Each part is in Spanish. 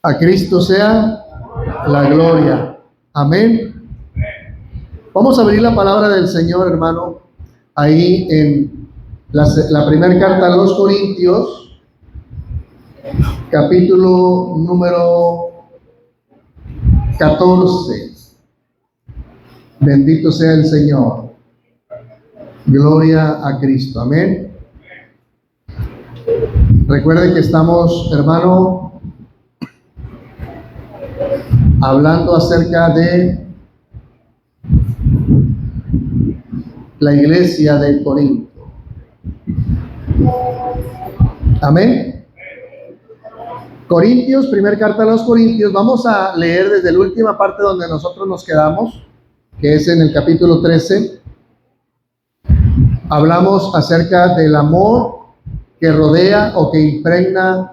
A Cristo sea la gloria. Amén. Vamos a abrir la palabra del Señor, hermano, ahí en la primera carta a los Corintios, capítulo número 14. Bendito sea el Señor. Gloria a Cristo. Amén. Recuerden que estamos, hermano, hablando acerca de la iglesia de Corinto. Amén. Corintios, primera carta a los Corintios. Vamos a leer desde la última parte donde nosotros nos quedamos, que es en el capítulo 13. Hablamos acerca del amor que rodea o que impregna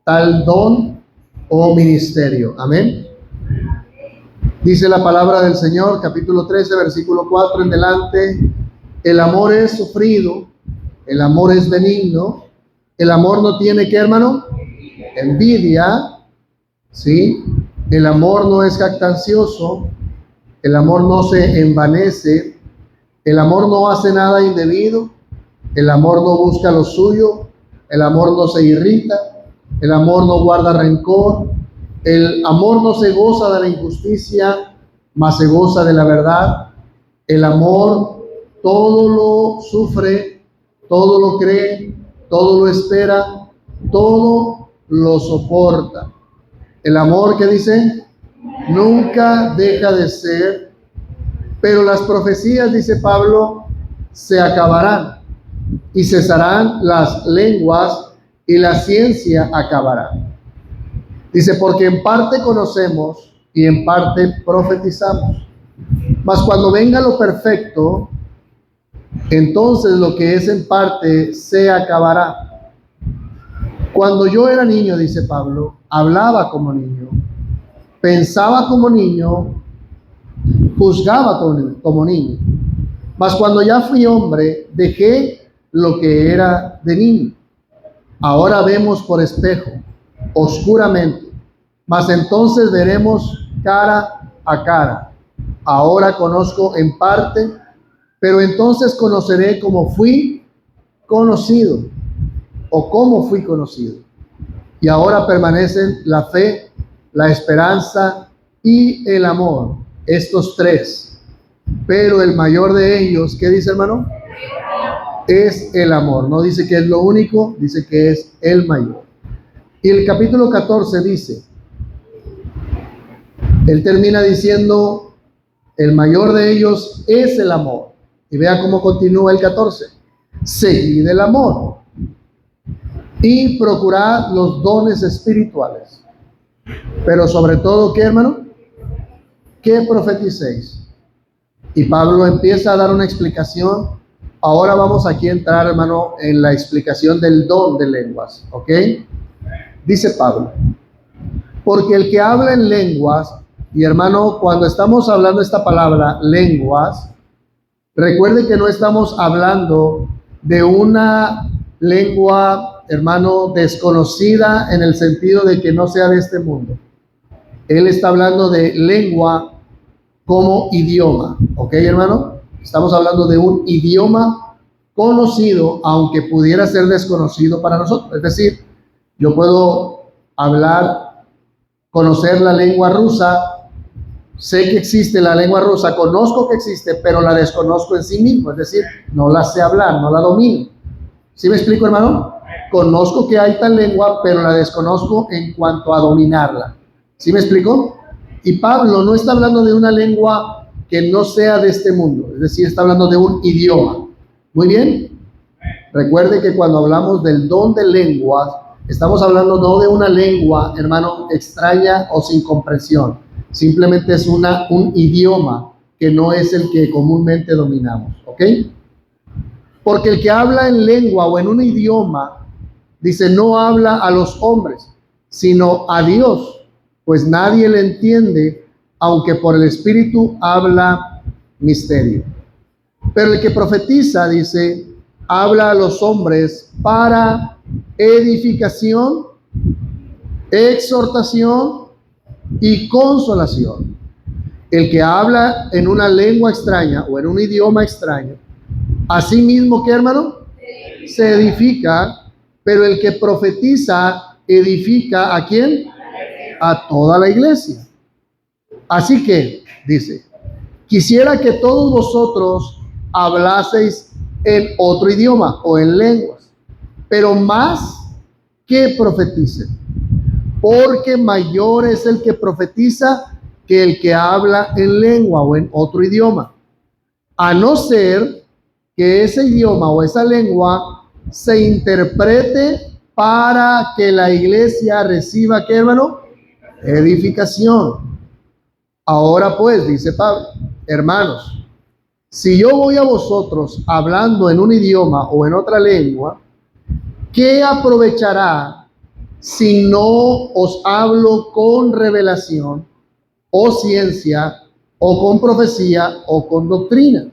tal don o ministerio. Amén. Dice la palabra del Señor, capítulo 13, versículo 4 en delante: el amor es sufrido, el amor es benigno, el amor no tiene, ¿qué, hermano? Envidia, ¿sí? El amor no es jactancioso, el amor no se envanece, el amor no hace nada indebido, el amor no busca lo suyo, el amor no se irrita, el amor no guarda rencor, el amor no se goza de la injusticia, mas se goza de la verdad. El amor todo lo sufre, todo lo cree, todo lo espera, todo lo soporta. El amor, ¿qué dice? Nunca deja de ser, pero las profecías, dice Pablo, se acabarán y cesarán las lenguas y la ciencia acabará. Dice, porque en parte conocemos y en parte profetizamos. Mas cuando venga lo perfecto, entonces lo que es en parte se acabará. Cuando yo era niño, dice Pablo, hablaba como niño, pensaba como niño, juzgaba como niño. Mas cuando ya fui hombre, dejé lo que era de niño. Ahora vemos por espejo, oscuramente, mas entonces veremos cara a cara. Ahora conozco en parte, pero entonces conoceré como fui conocido, o como fui conocido. Y ahora permanecen la fe, la esperanza y el amor, estos tres. Pero el mayor de ellos, ¿qué dice, hermano? Es el amor. No dice que es lo único, dice que es el mayor. Y el capítulo 14 dice, él termina diciendo, el mayor de ellos es el amor. Y vea cómo continúa el 14. Seguid el amor y procurad los dones espirituales. Pero sobre todo, ¿qué, hermano? Que profeticéis. Y Pablo empieza a dar una explicación. Ahora vamos aquí a entrar, hermano, en la explicación del don de lenguas. ¿Ok? Dice Pablo, porque el que habla en lenguas, y hermano, cuando estamos hablando esta palabra, lenguas, recuerde que no estamos hablando de una lengua, hermano, desconocida en el sentido de que no sea de este mundo. Él está hablando de lengua como idioma. ¿Ok, hermano? Estamos hablando de un idioma conocido, aunque pudiera ser desconocido para nosotros. Es decir, yo puedo hablar, conocer la lengua rusa, sé que existe la lengua rusa, conozco que existe, pero la desconozco en sí mismo. Es decir, no la sé hablar, no la domino. ¿Sí me explico, hermano? Conozco que hay tal lengua, pero la desconozco en cuanto a dominarla. ¿Sí me explico? Y Pablo no está hablando de una lengua que no sea de este mundo, es decir, está hablando de un idioma. Muy bien. Recuerde que cuando hablamos del don de lenguas, estamos hablando no de una lengua, hermano, extraña o sin comprensión. Simplemente es un idioma que no es el que comúnmente dominamos. ¿Ok? Porque el que habla en lengua o en un idioma, dice, no habla a los hombres, sino a Dios, pues nadie le entiende, aunque por el Espíritu habla misterio. Pero el que profetiza, dice, habla a los hombres para edificación exhortación y consolación. El que habla en una lengua extraña o en un idioma extraño, así mismo, ¿qué, hermano? Se edifica, pero el que profetiza edifica ¿a quién? A toda la iglesia. Así que, dice, quisiera que todos vosotros hablaseis en otro idioma o en lenguas, pero más que profeticen, porque mayor es el que profetiza que el que habla en lengua o en otro idioma, a no ser que ese idioma o esa lengua se interprete para que la iglesia reciba, ¿qué, hermano? Edificación. Ahora pues, dice Pablo, hermanos, si yo voy a vosotros hablando en un idioma o en otra lengua, ¿qué aprovechará si no os hablo con revelación o ciencia o con profecía o con doctrina?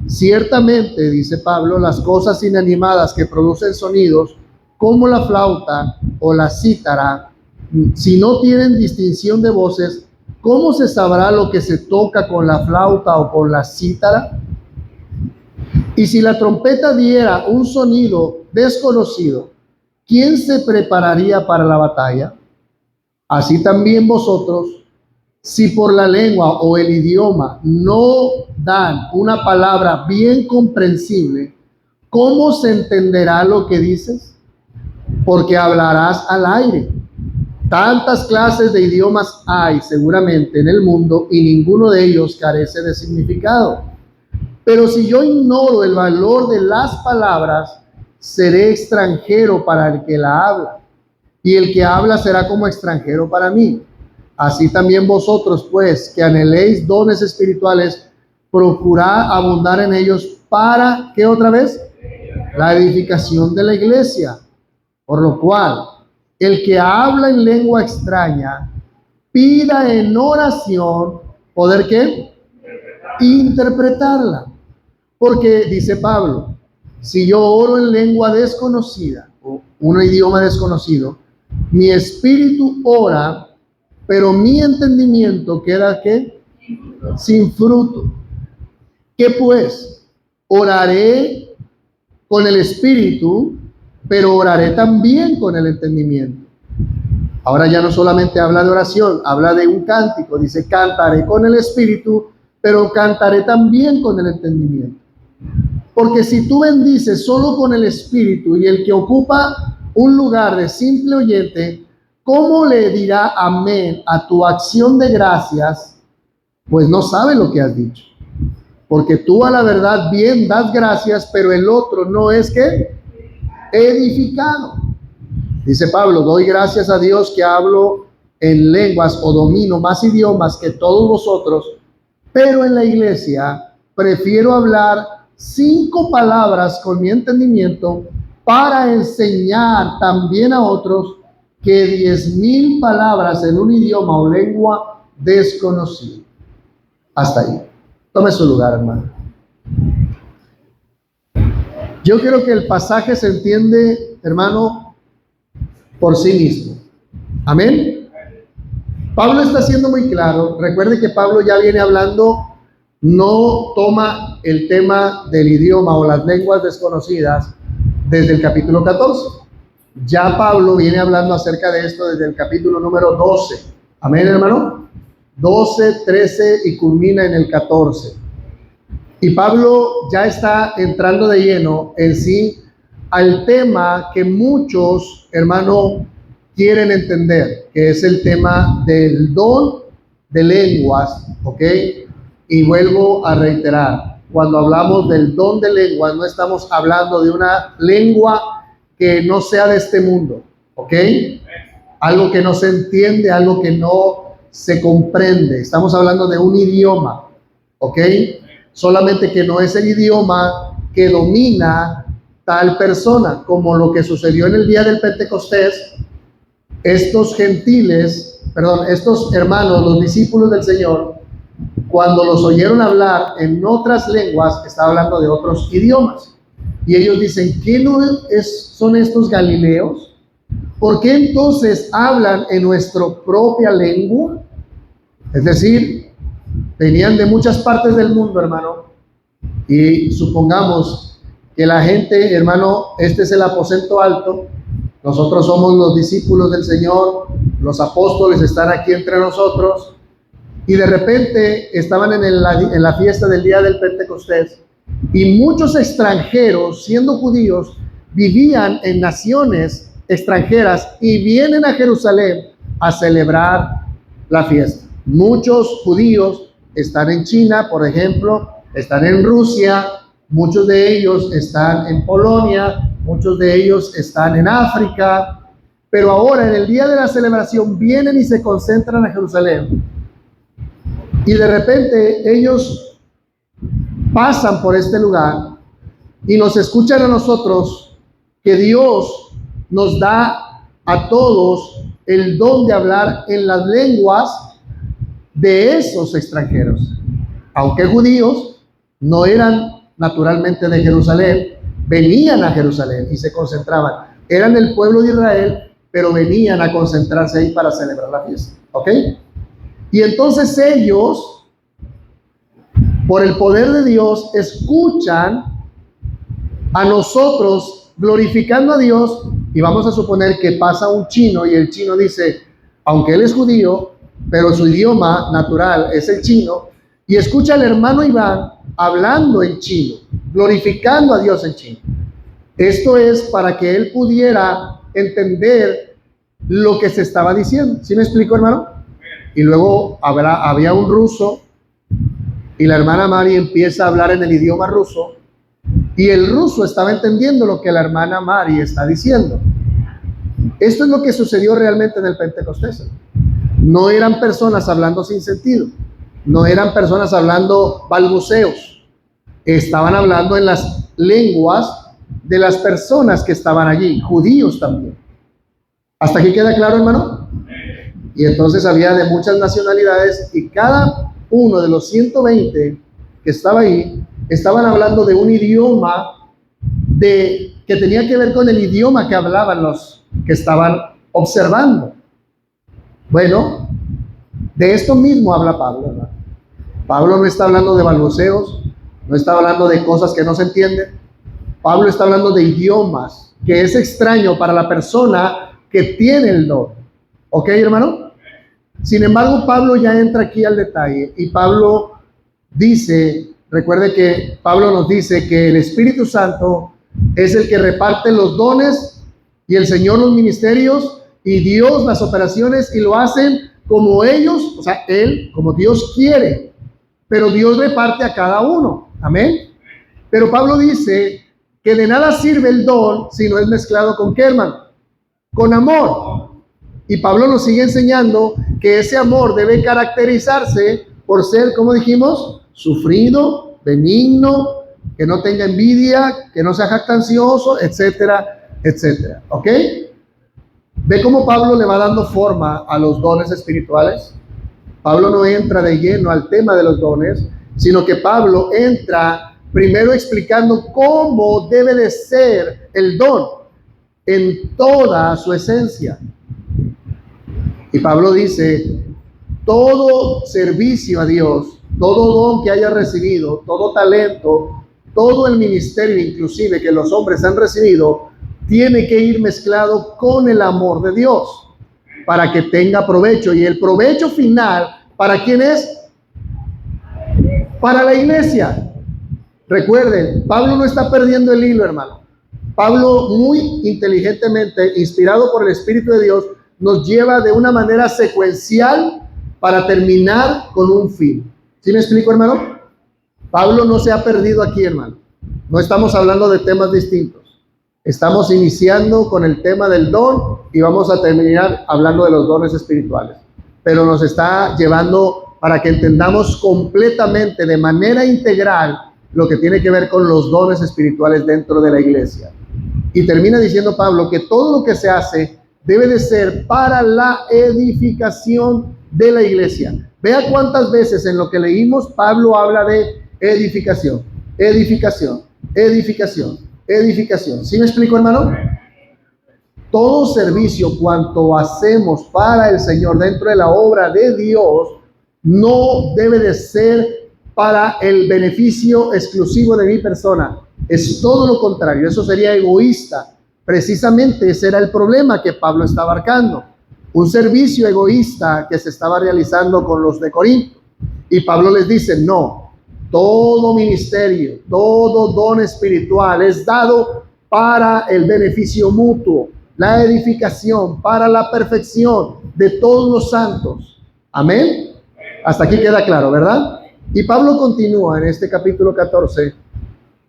Ciertamente, dice Pablo, las cosas inanimadas que producen sonidos, como la flauta o la cítara, si no tienen distinción de voces, ¿cómo se sabrá lo que se toca con la flauta o con la cítara? Y si la trompeta diera un sonido desconocido, ¿quién se prepararía para la batalla? Así también vosotros, si por la lengua o el idioma no dan una palabra bien comprensible, ¿cómo se entenderá lo que dices? Porque hablarás al aire. Tantas clases de idiomas hay seguramente en el mundo y ninguno de ellos carece de significado. Pero si yo ignoro el valor de las palabras, seré extranjero para el que la habla, y el que habla será como extranjero para mí. Así también vosotros, pues, que anheléis dones espirituales, procurad abundar en ellos para, ¿qué otra vez? La edificación de la iglesia. Por lo cual, el que habla en lengua extraña, pida en oración, ¿poder qué? Interpretarla. Porque, dice Pablo, si yo oro en lengua desconocida, o un idioma desconocido, mi espíritu ora, pero mi entendimiento queda, ¿qué? Sin fruto. ¿Qué pues? Oraré con el espíritu, pero oraré también con el entendimiento. Ahora ya no solamente habla de oración, habla de un cántico. Dice, cantaré con el espíritu, pero cantaré también con el entendimiento. Porque si tú bendices solo con el espíritu y el que ocupa un lugar de simple oyente, ¿cómo le dirá amén a tu acción de gracias? Pues no sabe lo que has dicho. Porque tú a la verdad bien das gracias, pero el otro no es que edificado. Dice Pablo, doy gracias a Dios que hablo en lenguas o domino más idiomas que todos vosotros, pero en la iglesia prefiero hablar 5 palabras con mi entendimiento para enseñar también a otros que 10,000 palabras en un idioma o lengua desconocido. Hasta ahí. Tome su lugar, hermano. Yo creo que el pasaje se entiende, hermano, por sí mismo. Amén. Pablo está siendo muy claro. Recuerde que Pablo ya viene hablando, no toma el tema del idioma o las lenguas desconocidas desde el capítulo 14. Ya Pablo viene hablando acerca de esto desde el capítulo número 12. Amén, hermano. 12, 13 y culmina en el 14. Y Pablo ya está entrando de lleno en sí al tema que muchos, hermano, quieren entender, que es el tema del don de lenguas, ¿ok? Y vuelvo a reiterar, cuando hablamos del don de lenguas, no estamos hablando de una lengua que no sea de este mundo, ¿ok? Algo que no se entiende, algo que no se comprende. Estamos hablando de un idioma, ¿ok? Solamente que no es el idioma que domina tal persona, como lo que sucedió en el día del Pentecostés. Estos hermanos, los discípulos del Señor, cuando los oyeron hablar en otras lenguas, estaba hablando de otros idiomas. Y ellos dicen, ¿qué no son estos galileos? ¿Por qué entonces hablan en nuestra propia lengua? Es decir, venían de muchas partes del mundo, hermano, y supongamos que la gente, hermano, este es el aposento alto, nosotros somos los discípulos del Señor, los apóstoles están aquí entre nosotros, y de repente estaban en la fiesta del día del Pentecostés, y muchos extranjeros, siendo judíos, vivían en naciones extranjeras y vienen a Jerusalén a celebrar la fiesta. Muchos judíos están en China, por ejemplo, están en Rusia, muchos de ellos están en Polonia, muchos de ellos están en África, pero ahora en el día de la celebración vienen y se concentran a Jerusalén. Y de repente ellos pasan por este lugar y nos escuchan a nosotros que Dios nos da a todos el don de hablar en las lenguas de esos extranjeros. Aunque judíos, no eran naturalmente de Jerusalén, venían a Jerusalén y se concentraban. Eran el pueblo de Israel, pero venían a concentrarse ahí para celebrar la fiesta. ¿Ok? Y entonces ellos, por el poder de Dios, escuchan a nosotros glorificando a Dios, y vamos a suponer que pasa un chino y el chino dice, aunque él es judío, pero su idioma natural es el chino, y escucha al hermano Iván hablando en chino, glorificando a Dios en chino. Esto es para que él pudiera entender lo que se estaba diciendo. ¿Sí me explico, hermano? Y luego había un ruso y la hermana Mari empieza a hablar en el idioma ruso y el ruso estaba entendiendo lo que la hermana Mari está diciendo. Esto es lo que sucedió realmente en el Pentecostés. No eran personas hablando sin sentido, no eran personas hablando balbuceos, estaban hablando en las lenguas de las personas que estaban allí, judíos también. ¿Hasta aquí queda claro, hermano? Y entonces había de muchas nacionalidades y cada uno de los 120 que estaba ahí, estaban hablando de un idioma que tenía que ver con el idioma que hablaban los que estaban observando. Bueno, de esto mismo habla Pablo, ¿verdad? Pablo no está hablando de balbuceos, no está hablando de cosas que no se entienden. Pablo está hablando de idiomas, que es extraño para la persona que tiene el don. ¿Ok, hermano? Sin embargo, Pablo ya entra aquí al detalle y Pablo dice, recuerde que Pablo nos dice que el Espíritu Santo es el que reparte los dones y el Señor los ministerios y Dios las operaciones y lo hacen como ellos, o sea, Él, como Dios quiere, pero Dios reparte a cada uno. Amén. Pero Pablo dice que de nada sirve el don si no es mezclado con ¿qué, hermano? Con amor. Y Pablo nos sigue enseñando que ese amor debe caracterizarse por ser, como dijimos, sufrido, benigno, que no tenga envidia, que no sea jactancioso, etcétera, etcétera. ¿Ok? ¿Ve cómo Pablo le va dando forma a los dones espirituales? Pablo no entra de lleno al tema de los dones, sino que Pablo entra primero explicando cómo debe de ser el don en toda su esencia. Y Pablo dice, todo servicio a Dios, todo don que haya recibido, todo talento, todo el ministerio inclusive que los hombres han recibido, tiene que ir mezclado con el amor de Dios para que tenga provecho. Y el provecho final, ¿para quién es? Para la iglesia. Recuerden, Pablo no está perdiendo el hilo, hermano. Pablo muy inteligentemente, inspirado por el Espíritu de Dios, nos lleva de una manera secuencial para terminar con un fin. ¿Sí me explico, hermano? Pablo no se ha perdido aquí, hermano. No estamos hablando de temas distintos. Estamos iniciando con el tema del don y vamos a terminar hablando de los dones espirituales. Pero nos está llevando para que entendamos completamente, de manera integral, lo que tiene que ver con los dones espirituales dentro de la iglesia. Y termina diciendo Pablo que todo lo que se hace debe de ser para la edificación de la iglesia. Vea cuántas veces en lo que leímos Pablo habla de edificación, edificación, edificación, edificación. ¿Sí me explico, hermano? todo servicio cuanto hacemos para el Señor dentro de la obra de Dios no debe de ser para el beneficio exclusivo de mi persona. Es todo lo contrario, eso sería egoísta. Precisamente ese era el problema que Pablo está abarcando. Un servicio egoísta que se estaba realizando con los de Corinto. Y Pablo les dice, no, todo ministerio, todo don espiritual es dado para el beneficio mutuo, la edificación, para la perfección de todos los santos. Amén. Hasta aquí queda claro, ¿verdad? Y Pablo continúa en este capítulo 14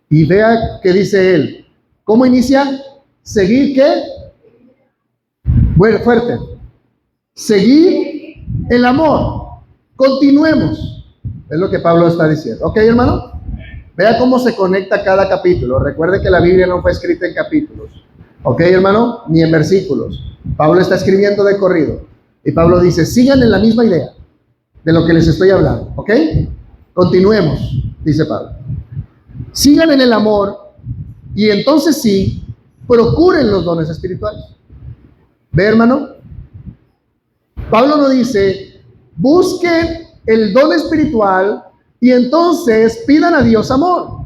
y vea qué dice él. ¿Cómo inicia? ¿Seguir qué? Bueno, fuerte. Seguir el amor. Continuemos. Es lo que Pablo está diciendo. ¿Ok, hermano? Vea cómo se conecta cada capítulo. Recuerde que la Biblia no fue escrita en capítulos. ¿Ok, hermano? Ni en versículos. Pablo está escribiendo de corrido. Y Pablo dice, sigan en la misma idea de lo que les estoy hablando. ¿Ok? Continuemos, dice Pablo. Sigan en el amor y entonces sí, procuren los dones espirituales. ¿Ve, hermano? Pablo no dice, busquen el don espiritual y entonces pidan a Dios amor.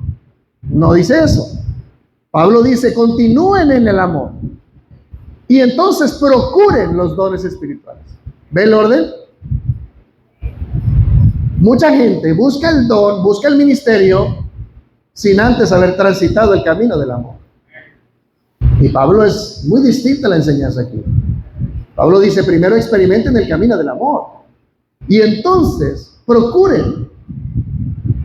No dice eso. Pablo dice, continúen en el amor y entonces procuren los dones espirituales. ¿Ve el orden? Mucha gente busca el don, busca el ministerio sin antes haber transitado el camino del amor. Y Pablo es muy distinta la enseñanza aquí. Pablo dice, primero experimenten el camino del amor y entonces procuren,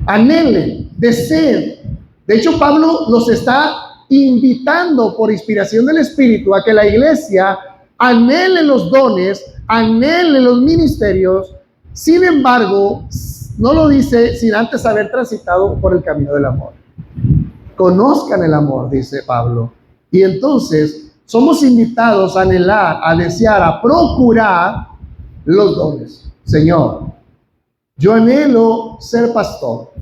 anhelen, deseen. De hecho, Pablo los está invitando por inspiración del Espíritu a que la iglesia anhele los dones, anhele los ministerios. Sin embargo, no lo dice sin antes haber transitado por el camino del amor. Conozcan el amor, dice Pablo. Y entonces somos invitados a anhelar, a desear, a procurar los dones. Señor, yo anhelo ser pastor.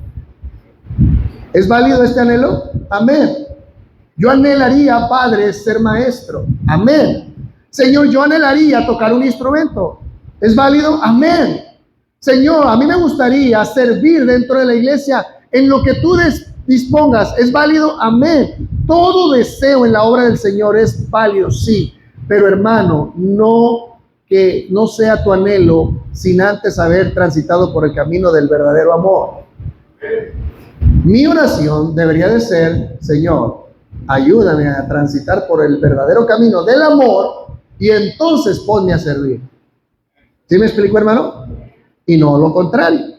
¿Es válido este anhelo? Amén. Yo anhelaría, Padre, ser maestro. Amén. Señor, yo anhelaría tocar un instrumento. ¿Es válido? Amén. Señor, a mí me gustaría servir dentro de la iglesia en lo que tú dispongas. ¿Es válido? Amén. Todo deseo en la obra del Señor es válido, sí. Pero hermano, que no sea tu anhelo sin antes haber transitado por el camino del verdadero amor. Mi oración debería de ser, Señor, ayúdame a transitar por el verdadero camino del amor y entonces ponme a servir. ¿Sí me explico, hermano? Y no lo contrario.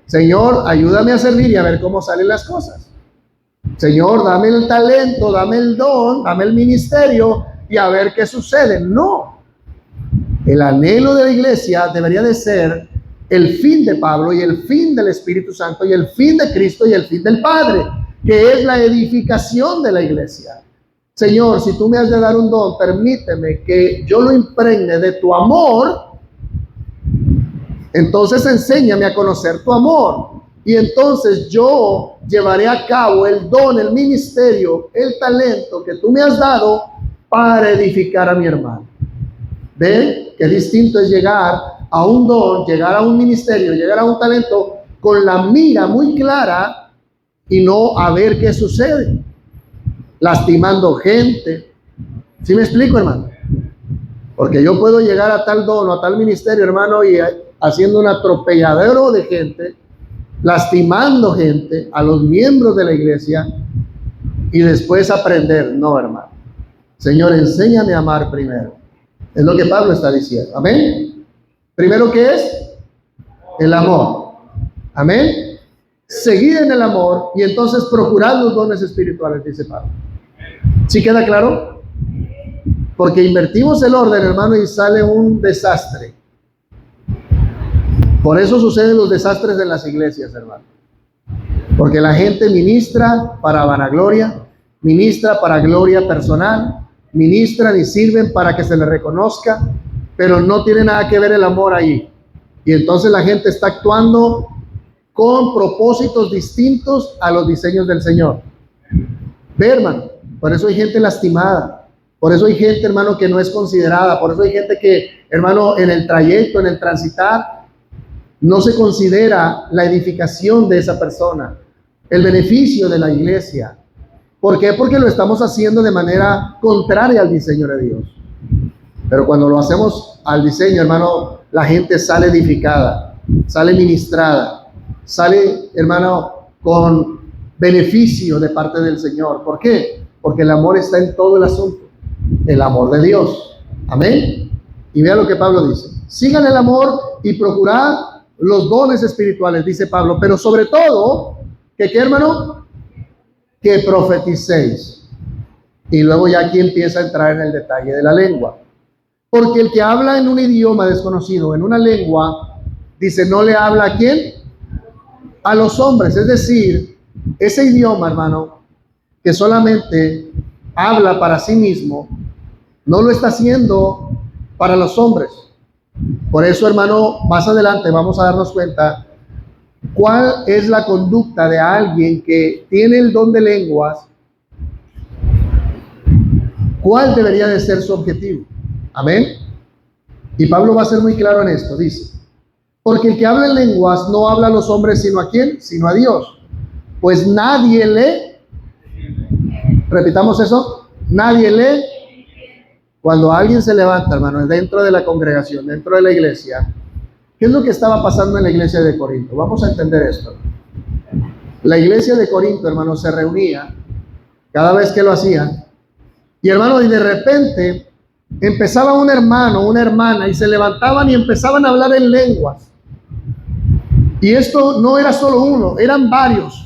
Señor, ayúdame a servir y a ver cómo salen las cosas. Señor, dame el talento, dame el don, dame el ministerio y a ver qué sucede. No. El anhelo de la iglesia debería de ser el fin de Pablo y el fin del Espíritu Santo y el fin de Cristo y el fin del Padre, que es la edificación de la iglesia. Señor, si tú me has de dar un don, permíteme que yo lo impregne de tu amor. Entonces enséñame a conocer tu amor y entonces yo llevaré a cabo el don, el ministerio, el talento que tú me has dado para edificar a mi hermano. ¿Ven? Qué distinto es llegar a un don, llegar a un ministerio, llegar a un talento con la mira muy clara y no a ver qué sucede, lastimando gente. ¿Sí me explico, hermano? Porque yo puedo llegar a tal don o a tal ministerio, hermano, y haciendo un atropelladero de gente, lastimando gente, a los miembros de la iglesia, y después aprender. No, hermano. Señor, enséñame a amar primero. Es lo que Pablo está diciendo. Amén. Primero, ¿qué es? El amor. Amén. Seguid en el amor y entonces procurad los dones espirituales, dice Pablo. ¿Sí queda claro? Porque invertimos el orden, hermano, y sale un desastre. Por eso suceden los desastres en las iglesias, hermano. Porque la gente ministra para vanagloria, ministra para gloria personal, ministran y sirven para que se les reconozca, pero no tiene nada que ver el amor ahí. Y entonces la gente está actuando con propósitos distintos a los diseños del Señor. Ve, hermano, por eso hay gente lastimada, Por eso hay gente, hermano, que no es considerada. Por eso hay gente que, hermano, en el trayecto, en el transitar, no se considera la edificación de esa persona, el beneficio de la iglesia. ¿Por qué? Porque lo estamos haciendo de manera contraria al diseño de Dios. Pero cuando lo hacemos al diseño, hermano, la gente sale edificada, sale ministrada, sale, hermano, con beneficio de parte del Señor. ¿Por qué? Porque el amor está en todo el asunto. El amor de Dios. Amén. Y vea lo que Pablo dice. Sigan el amor y procurad los dones espirituales, dice Pablo. Pero sobre todo, ¿qué hermano? Que profeticéis. Y luego ya aquí empieza a entrar en el detalle de la lengua. Porque el que habla en un idioma desconocido, en una lengua, dice, no le habla ¿a quién? A los hombres. Es decir, ese idioma, hermano, que solamente habla para sí mismo, no lo está haciendo para los hombres. Por eso, hermano, más adelante vamos a darnos cuenta cuál es la conducta de alguien que tiene el don de lenguas, cuál debería de ser su objetivo. Amén. Y Pablo va a ser muy claro en esto, dice, porque el que habla en lenguas no habla a los hombres sino ¿a quién? Sino a Dios. Pues nadie lee, repitamos eso, nadie lee. Cuando alguien se levanta, hermano, dentro de la congregación, dentro de la iglesia, ¿qué es lo que estaba pasando en la iglesia de Corinto? Vamos a entender esto. La iglesia de Corinto, hermano, se reunía cada vez que lo hacían. Y hermano, y de repente empezaba un hermano, una hermana, y se levantaban y empezaban a hablar en lenguas. Y esto no era solo uno, eran varios.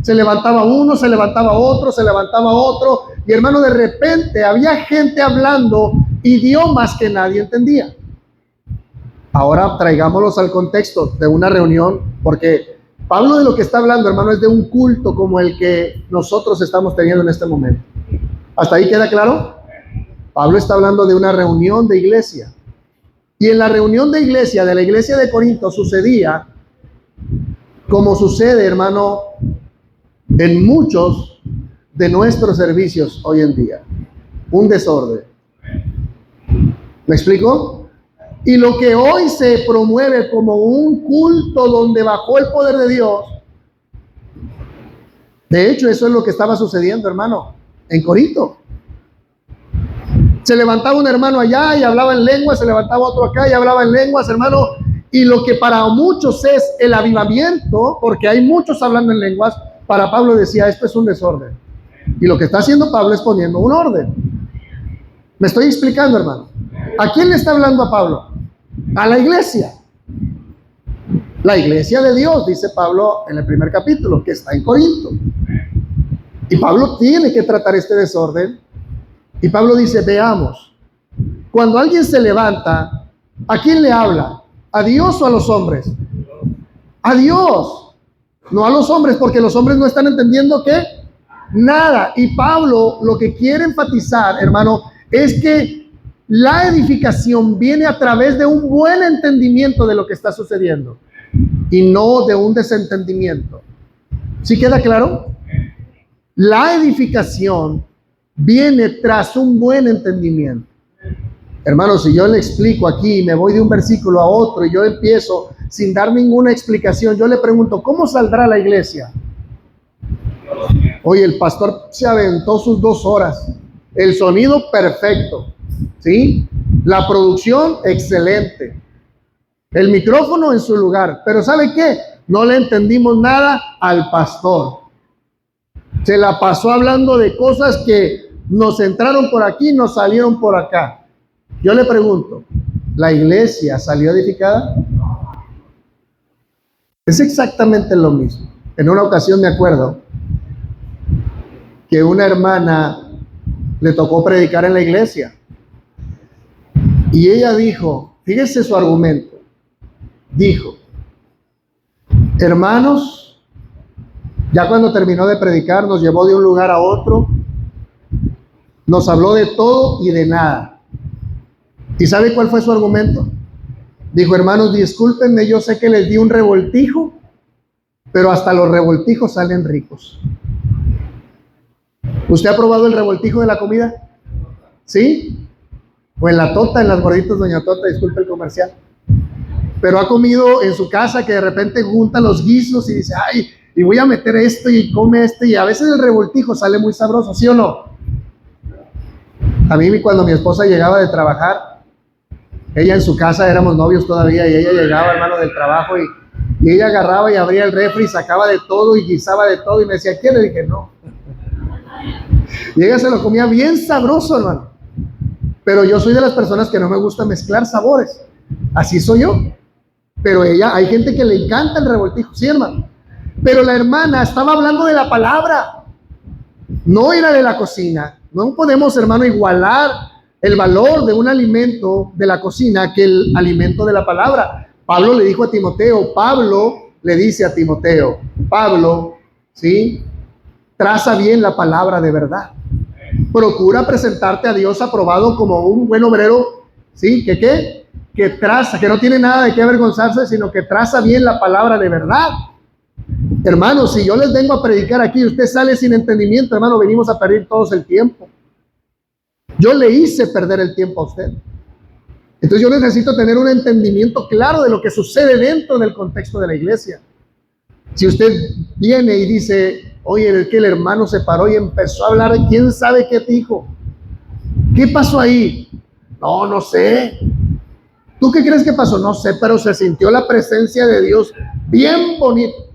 Se levantaba uno, se levantaba otro, se levantaba otro. Y hermano, de repente había gente hablando idiomas que nadie entendía. Ahora traigámoslos al contexto de una reunión, porque Pablo de lo que está hablando, hermano, es de un culto como el que nosotros estamos teniendo en este momento. ¿Hasta ahí queda claro? Pablo está hablando de una reunión de iglesia. Y en la reunión de iglesia, de la iglesia de Corinto, sucedía como sucede, hermano, en muchos de nuestros servicios hoy en día. Un desorden. ¿Me explico? Y lo que hoy se promueve como un culto donde bajó el poder de Dios, de hecho eso es lo que estaba sucediendo, hermano, en Corinto. Se levantaba un hermano allá y hablaba en lenguas, se levantaba otro acá y hablaba en lenguas, hermano, y lo que para muchos es el avivamiento, porque hay muchos hablando en lenguas, para Pablo decía, esto es un desorden. Y lo que está haciendo Pablo es poniendo un orden. ¿Me estoy explicando, hermano? ¿A quién le está hablando a Pablo? A la iglesia. La iglesia de Dios, dice Pablo en el primer capítulo, que está en Corinto. Y Pablo tiene que tratar este desorden. Y Pablo dice, veamos, cuando alguien se levanta, ¿a quién le habla? ¿A Dios o a los hombres? A Dios, no a los hombres, porque los hombres no están entendiendo ¿qué? Nada. Y Pablo lo que quiere enfatizar, hermano, es que la edificación viene a través de un buen entendimiento de lo que está sucediendo y no de un desentendimiento. ¿Sí queda claro? La edificación viene tras un buen entendimiento. Hermano, si yo le explico aquí, me voy de un versículo a otro y yo empiezo sin dar ninguna explicación, yo le pregunto, ¿cómo saldrá la iglesia? Oye, el pastor se aventó sus 2 horas, el sonido perfecto, ¿sí? La producción excelente, el micrófono en su lugar, pero ¿sabe qué? No le entendimos nada al pastor. Se la pasó hablando de cosas que nos entraron por aquí, nos salieron por acá. Yo le pregunto, ¿la iglesia salió edificada? Es exactamente lo mismo. En una ocasión me acuerdo que una hermana le tocó predicar en la iglesia. Y ella dijo, fíjese su argumento, dijo, hermanos, ya cuando terminó de predicar nos llevó de un lugar a otro, nos habló de todo y de nada. ¿Y sabe cuál fue su argumento? Dijo, hermanos, discúlpenme, yo sé que les di un revoltijo, pero hasta los revoltijos salen ricos. ¿Usted ha probado el revoltijo de la comida? ¿sí? O en la Tota, en las gorditas Doña Tota, disculpe el comercial. Pero ha comido en su casa que de repente junta los guisos y dice, ay, y voy a meter esto y come esto, y a veces el revoltijo sale muy sabroso, ¿sí o no? A mí cuando mi esposa llegaba de trabajar, ella en su casa, éramos novios todavía, y ella llegaba, hermano, del trabajo, y ella agarraba y abría el refri, sacaba de todo y guisaba de todo, y me decía, ¿quién? Le dije, no. Y ella se lo comía bien sabroso, hermano. Pero yo soy de las personas que no me gusta mezclar sabores. Así soy yo. Pero ella, hay gente que le encanta el revoltijo, sí, hermano. Pero la hermana estaba hablando de la palabra, no era de la cocina. No podemos, hermano, igualar el valor de un alimento de la cocina que el alimento de la palabra. Pablo le dijo a Timoteo, Pablo le dice a Timoteo, Pablo, ¿sí? Traza bien la palabra de verdad. Procura presentarte a Dios aprobado como un buen obrero, ¿sí? Que traza, que no tiene nada de qué avergonzarse, sino que traza bien la palabra de verdad. Hermanos, si yo les vengo a predicar aquí y usted sale sin entendimiento, hermano, venimos a perder todos el tiempo. Yo le hice perder el tiempo a usted. Entonces yo necesito tener un entendimiento claro de lo que sucede dentro del contexto de la iglesia. Si usted viene y dice, oye, es que el hermano se paró y empezó a hablar, ¿quién sabe qué dijo? ¿Qué pasó ahí? No sé. ¿Tú qué crees que pasó? No sé, pero se sintió la presencia de Dios bien bonito.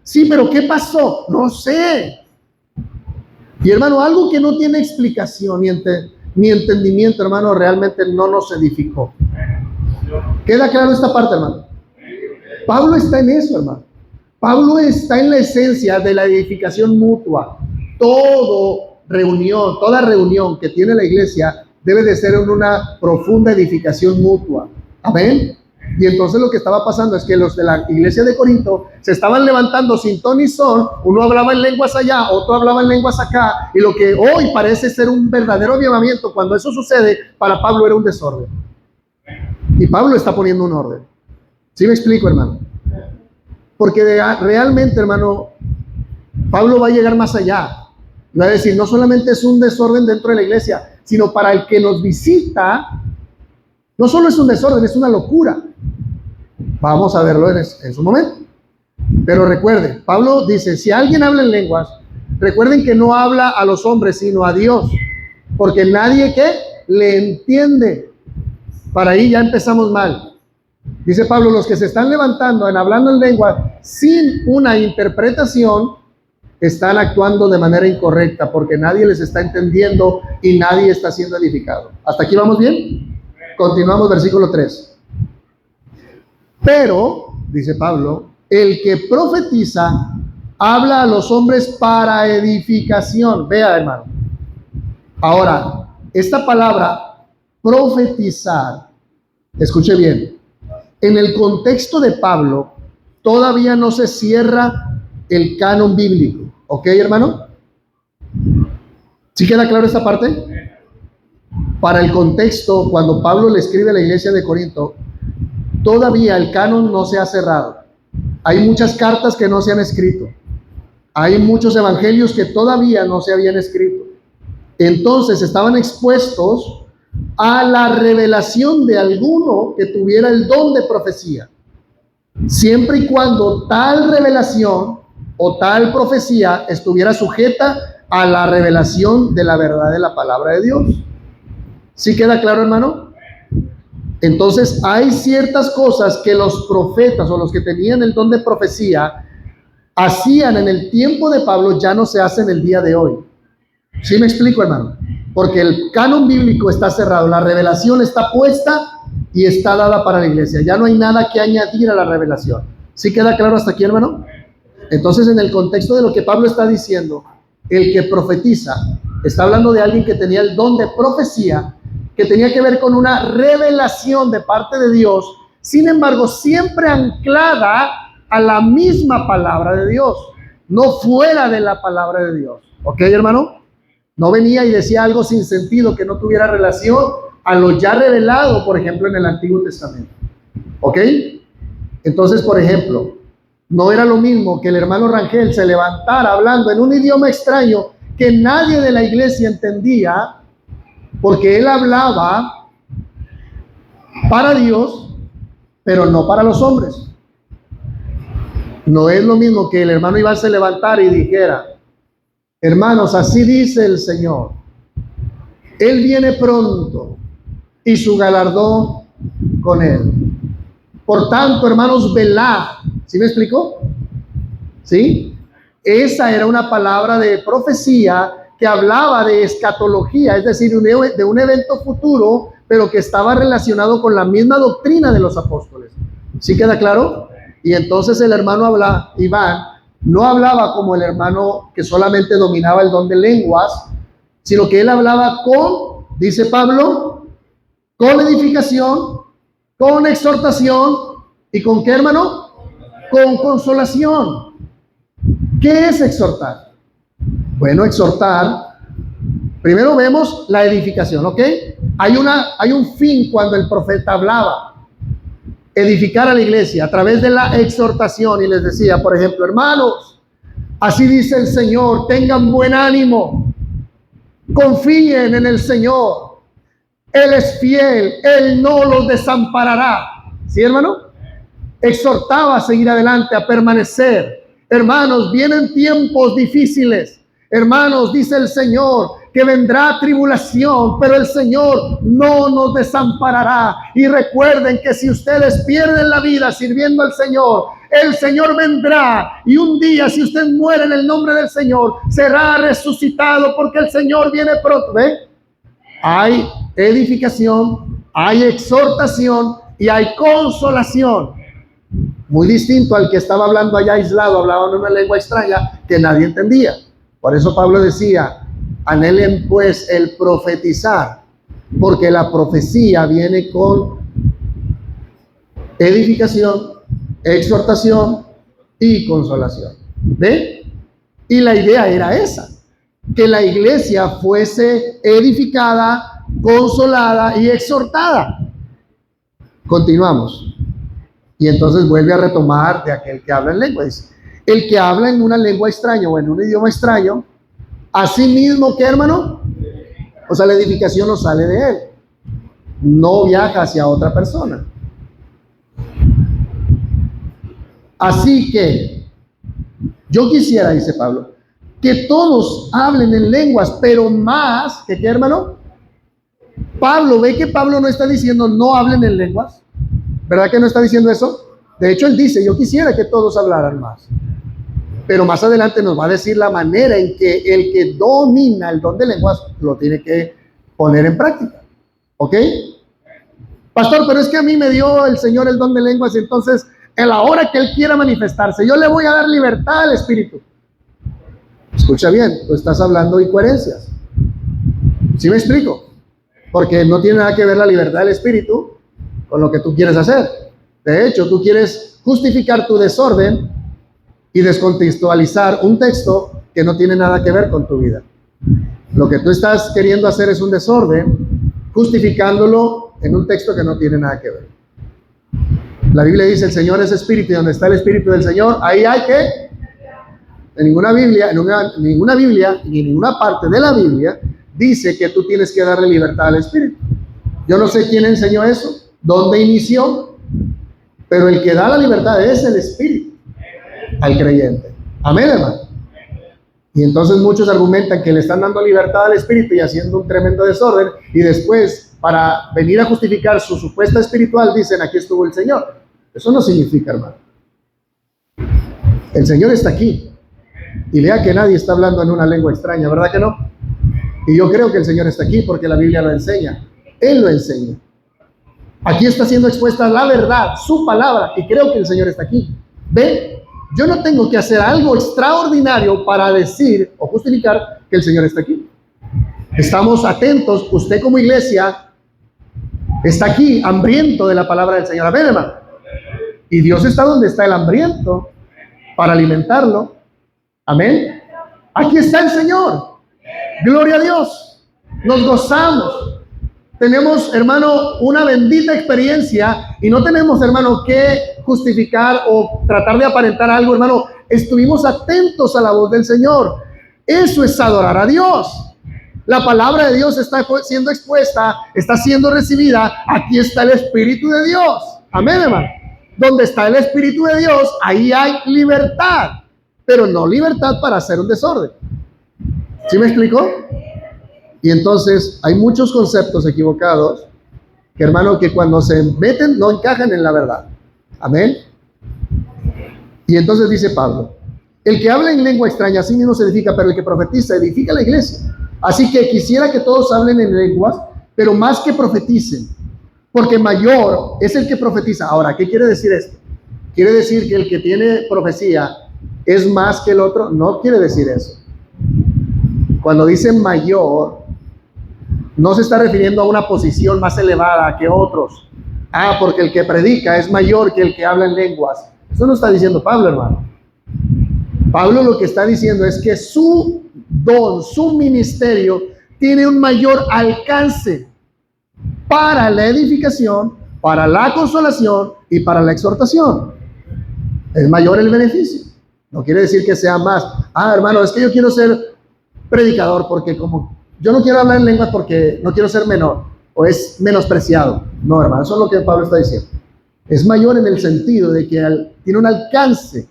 Sí, pero ¿qué pasó? No sé. Y hermano, algo que no tiene explicación ni entendimiento, hermano, realmente no nos edificó. ¿Queda claro esta parte, hermano? Pablo está en eso, hermano. Pablo está en la esencia de la edificación mutua. Toda reunión que tiene la iglesia debe de ser en una profunda edificación mutua. Amén. Y entonces lo que estaba pasando es que los de la iglesia de Corinto se estaban levantando sin ton ni son. Uno hablaba en lenguas allá, otro hablaba en lenguas acá. Y lo que hoy parece ser un verdadero avivamiento, cuando eso sucede, para Pablo era un desorden. Y Pablo está poniendo un orden. ¿Sí me explico, hermano? Porque realmente, hermano, Pablo va a llegar más allá. Va a decir, no solamente es un desorden dentro de la iglesia, sino para el que nos visita, no solo es un desorden, es una locura. Vamos a verlo en su momento. Pero recuerden, Pablo dice, si alguien habla en lenguas, recuerden que no habla a los hombres, sino a Dios. Porque nadie que le entiende. Para ahí ya empezamos mal. Dice Pablo, los que se están levantando hablando en lengua sin una interpretación, están actuando de manera incorrecta, porque nadie les está entendiendo y nadie está siendo edificado. ¿Hasta aquí vamos bien? Continuamos, versículo 3. Pero, dice Pablo, el que profetiza habla a los hombres para edificación. Vea, hermano. Ahora, esta palabra, profetizar, escuche bien, en el contexto de Pablo, todavía no se cierra el canon bíblico. ¿Ok, hermano? ¿Sí queda claro esta parte? Para el contexto, cuando Pablo le escribe a la iglesia de Corinto, todavía el canon no se ha cerrado. Hay muchas cartas que no se han escrito. Hay muchos evangelios que todavía no se habían escrito. Entonces estaban expuestos a la revelación de alguno que tuviera el don de profecía. Siempre y cuando tal revelación o tal profecía estuviera sujeta a la revelación de la verdad de la palabra de Dios. ¿Sí queda claro, hermano? Entonces hay ciertas cosas que los profetas o los que tenían el don de profecía hacían en el tiempo de Pablo, ya no se hacen el día de hoy. ¿Sí me explico, hermano? Porque el canon bíblico está cerrado, la revelación está puesta y está dada para la iglesia. Ya no hay nada que añadir a la revelación. ¿Sí queda claro hasta aquí, hermano? Entonces, en el contexto de lo que Pablo está diciendo, el que profetiza, está hablando de alguien que tenía el don de profecía, que tenía que ver con una revelación de parte de Dios, sin embargo, siempre anclada a la misma palabra de Dios, no fuera de la palabra de Dios. ¿Ok, hermano? No venía y decía algo sin sentido que no tuviera relación a lo ya revelado, por ejemplo, en el Antiguo Testamento. ¿Ok? Entonces, por ejemplo, no era lo mismo que el hermano Rangel se levantara hablando en un idioma extraño que nadie de la iglesia entendía, porque él hablaba para Dios, pero no para los hombres. No es lo mismo que el hermano Iván se levantara y dijera: hermanos, así dice el Señor, Él viene pronto y su galardón con Él. Por tanto, hermanos, velad. ¿Sí me explicó? ¿Sí? Esa era una palabra de profecía que hablaba de escatología, es decir, de un evento futuro, pero que estaba relacionado con la misma doctrina de los apóstoles. ¿Sí queda claro? Y entonces el hermano Iván no hablaba como el hermano que solamente dominaba el don de lenguas, sino que él hablaba con, dice Pablo, con edificación, con exhortación y con ¿qué, hermano? Con consolación. ¿Qué es exhortar? Bueno, exhortar, primero vemos la edificación, ¿ok? Hay un fin cuando el profeta hablaba: edificar a la iglesia a través de la exhortación, y les decía, por ejemplo, hermanos, así dice el Señor, tengan buen ánimo, confíen en el Señor, Él es fiel, Él no los desamparará. ¿Sí, hermano? Exhortaba a seguir adelante, a permanecer. Hermanos, vienen tiempos difíciles. Hermanos, dice el Señor que vendrá tribulación, pero el Señor no nos desamparará. Y recuerden que si ustedes pierden la vida sirviendo al Señor, el Señor vendrá, y un día, si usted muere en el nombre del Señor, será resucitado, porque el Señor viene pronto. ¿Ve? Hay edificación, hay exhortación y hay consolación. Muy distinto al que estaba hablando allá aislado, hablaba en una lengua extraña que nadie entendía. Por eso Pablo decía: anhelen pues el profetizar, porque la profecía viene con edificación, exhortación y consolación. ¿Ve? Y la idea era esa, que la iglesia fuese edificada, consolada y exhortada. Continuamos. Y entonces vuelve a retomar de aquel que habla en lengua. Dice: el que habla en una lengua extraña o en un idioma extraño, así mismo que, hermano, o sea, la edificación no sale de él, no viaja hacia otra persona. Así que yo quisiera, dice Pablo, que todos hablen en lenguas, pero más que, ¿qué, hermano? Pablo, ve que Pablo no está diciendo no hablen en lenguas. ¿Verdad que no está diciendo eso? De hecho, él dice: yo quisiera que todos hablaran más. Pero más adelante nos va a decir la manera en que el que domina el don de lenguas lo tiene que poner en práctica. ¿Ok? Pastor, pero es que a mí me dio el Señor el don de lenguas, entonces en la hora que Él quiera manifestarse, yo le voy a dar libertad al Espíritu. Escucha bien, tú estás hablando de incoherencias. ¿Sí me explico? Porque no tiene nada que ver la libertad del Espíritu con lo que tú quieres hacer. De hecho, tú quieres justificar tu desorden y descontextualizar un texto que no tiene nada que ver con tu vida. Lo que tú estás queriendo hacer es un desorden, justificándolo en un texto que no tiene nada que ver. La Biblia dice: el Señor es Espíritu, y donde está el Espíritu del Señor, ahí hay que... En ninguna Biblia ni en ninguna parte de la Biblia dice que tú tienes que darle libertad al Espíritu. Yo no sé quién enseñó eso, dónde inició, pero el que da la libertad es el Espíritu al creyente. Amén, hermano. Y entonces muchos argumentan que le están dando libertad al Espíritu y haciendo un tremendo desorden, y después, para venir a justificar su supuesta espiritual, dicen: aquí estuvo el Señor. Eso no significa, hermano. El Señor está aquí. Y vea que nadie está hablando en una lengua extraña, ¿verdad que no? Y yo creo que el Señor está aquí porque la Biblia lo enseña. Él lo enseña. Aquí está siendo expuesta la verdad, su palabra, y creo que el Señor está aquí. ¿Ven? Yo no tengo que hacer algo extraordinario para decir o justificar que el Señor está aquí. Estamos atentos, usted como iglesia está aquí, hambriento de la palabra del Señor. Amén, hermano. Y Dios está donde está el hambriento para alimentarlo. Amén. Aquí está el Señor. Gloria a Dios. Nos gozamos. Tenemos, hermano, una bendita experiencia y no tenemos, hermano, que justificar o tratar de aparentar algo, hermano. Estuvimos atentos a la voz del Señor. Eso es adorar a Dios. la palabra de Dios está siendo expuesta, está siendo recibida, aquí está el Espíritu de Dios. Amén, hermano. Donde está el Espíritu de Dios, ahí hay libertad, pero no libertad para hacer un desorden. ¿Sí me explico? Y entonces hay muchos conceptos equivocados que, hermano, que cuando se meten no encajan en la verdad. Amén. Y entonces dice Pablo, el que habla en lengua extraña a sí mismo se edifica, pero el que profetiza edifica la iglesia. Así que quisiera que todos hablen en lenguas, pero más que profeticen, porque mayor es el que profetiza. Ahora, ¿qué quiere decir esto? ¿Quiere decir que el que tiene profecía es más que el otro? No quiere decir eso. Cuando dice mayor, no se está refiriendo a una posición más elevada que otros. Porque el que predica es mayor que el que habla en lenguas. Eso no está diciendo Pablo, hermano. Pablo lo que está diciendo es que su don, su ministerio, tiene un mayor alcance para la edificación, para la consolación y para la exhortación. Es mayor el beneficio. No quiere decir que sea más. Hermano, es que yo quiero ser predicador porque como yo no quiero hablar en lenguas porque no quiero ser menor o es menospreciado. No, hermano, eso es lo que Pablo está diciendo. Es mayor en el sentido de que tiene un alcance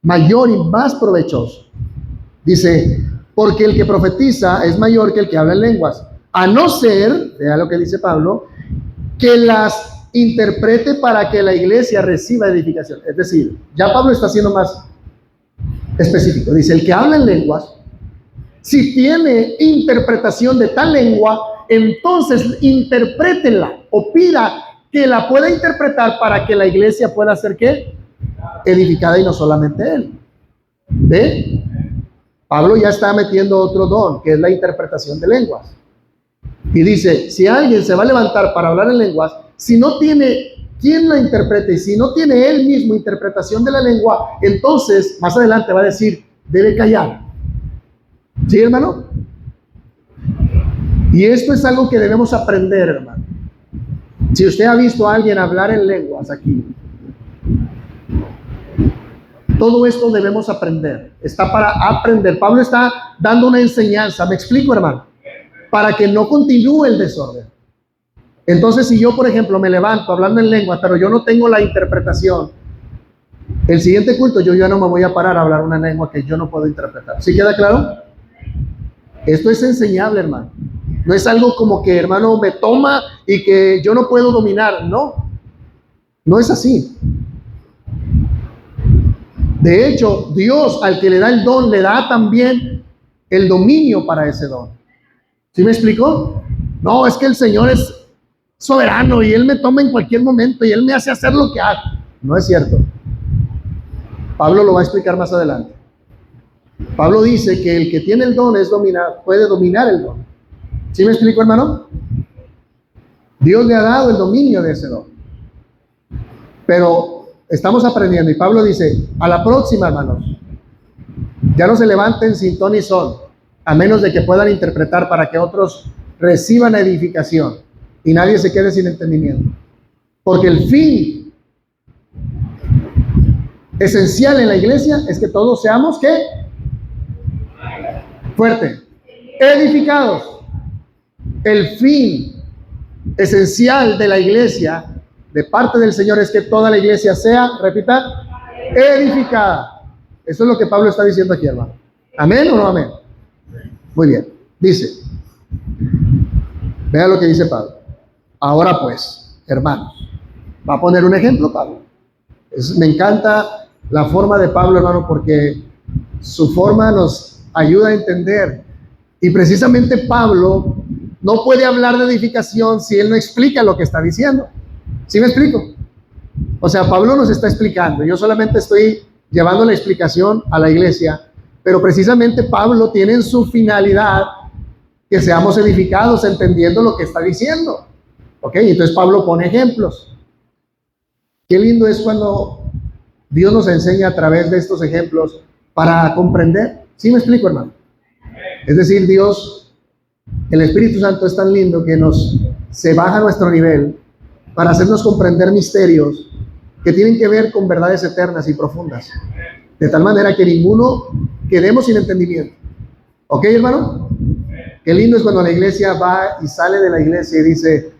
mayor y más provechoso. Dice, porque el que profetiza es mayor que el que habla en lenguas, a no ser, vea lo que dice Pablo, que las interprete para que la iglesia reciba edificación. Es decir, ya Pablo está siendo más específico. Dice, el que habla en lenguas, si tiene interpretación de tal lengua, entonces interprétela o pida que la pueda interpretar para que la iglesia pueda ser ¿qué? Edificada, y no solamente él. ¿Ve? Pablo ya está metiendo otro don, que es la interpretación de lenguas. Y dice, si alguien se va a levantar para hablar en lenguas, si no tiene quien la interprete y si no tiene él mismo interpretación de la lengua, entonces más adelante va a decir, debe callar. ¿Sí, hermano? Y esto es algo que debemos aprender, hermano. Si usted ha visto a alguien hablar en lenguas aquí, todo esto debemos aprender. Está para aprender. Pablo está dando una enseñanza. ¿Me explico, hermano? Para que no continúe el desorden. Entonces, si yo, por ejemplo, me levanto hablando en lenguas, pero yo no tengo la interpretación, el siguiente culto yo ya no me voy a parar a hablar una lengua que yo no puedo interpretar. ¿Sí queda claro? Esto es enseñable, hermano. No es algo como que, hermano, me toma y que yo no puedo dominar. No, no es así. De hecho, Dios al que le da el don, le da también el dominio para ese don. ¿Sí me explicó? No, es que el Señor es soberano y Él me toma en cualquier momento y Él me hace hacer lo que haga. No es cierto. Pablo lo va a explicar más adelante. Pablo dice que el que tiene el don es dominar, puede dominar el don. ¿Sí me explico, hermano? Dios le ha dado el dominio de ese don. Pero estamos aprendiendo y Pablo dice, a la próxima, hermanos, ya no se levanten sin ton ni son, a menos de que puedan interpretar para que otros reciban edificación y nadie se quede sin entendimiento. Porque el fin esencial en la iglesia es que todos seamos, ¿qué? Fuerte, edificados. El fin esencial de la iglesia de parte del Señor es que toda la iglesia sea, repita, edificada. Eso es lo que Pablo está diciendo aquí, hermano. ¿Amén o no amén? Muy bien. Dice, vea lo que dice Pablo. Ahora pues, hermanos, va a poner un ejemplo, Pablo. Me encanta la forma de Pablo, hermano, porque su forma nos ayuda a entender. Y precisamente Pablo no puede hablar de edificación si él no explica lo que está diciendo. ¿Sí me explico? O sea, Pablo nos está explicando. Yo solamente estoy llevando la explicación a la iglesia, pero precisamente Pablo tiene en su finalidad que seamos edificados entendiendo lo que está diciendo. ¿Ok? Entonces Pablo pone ejemplos. Qué lindo es cuando Dios nos enseña a través de estos ejemplos para comprender. ¿Sí me explico, hermano? Es decir, Dios, el Espíritu Santo es tan lindo que se baja a nuestro nivel para hacernos comprender misterios que tienen que ver con verdades eternas y profundas, de tal manera que ninguno quedemos sin entendimiento. ¿Ok, hermano? Qué lindo es cuando la iglesia va y sale de la iglesia y dice,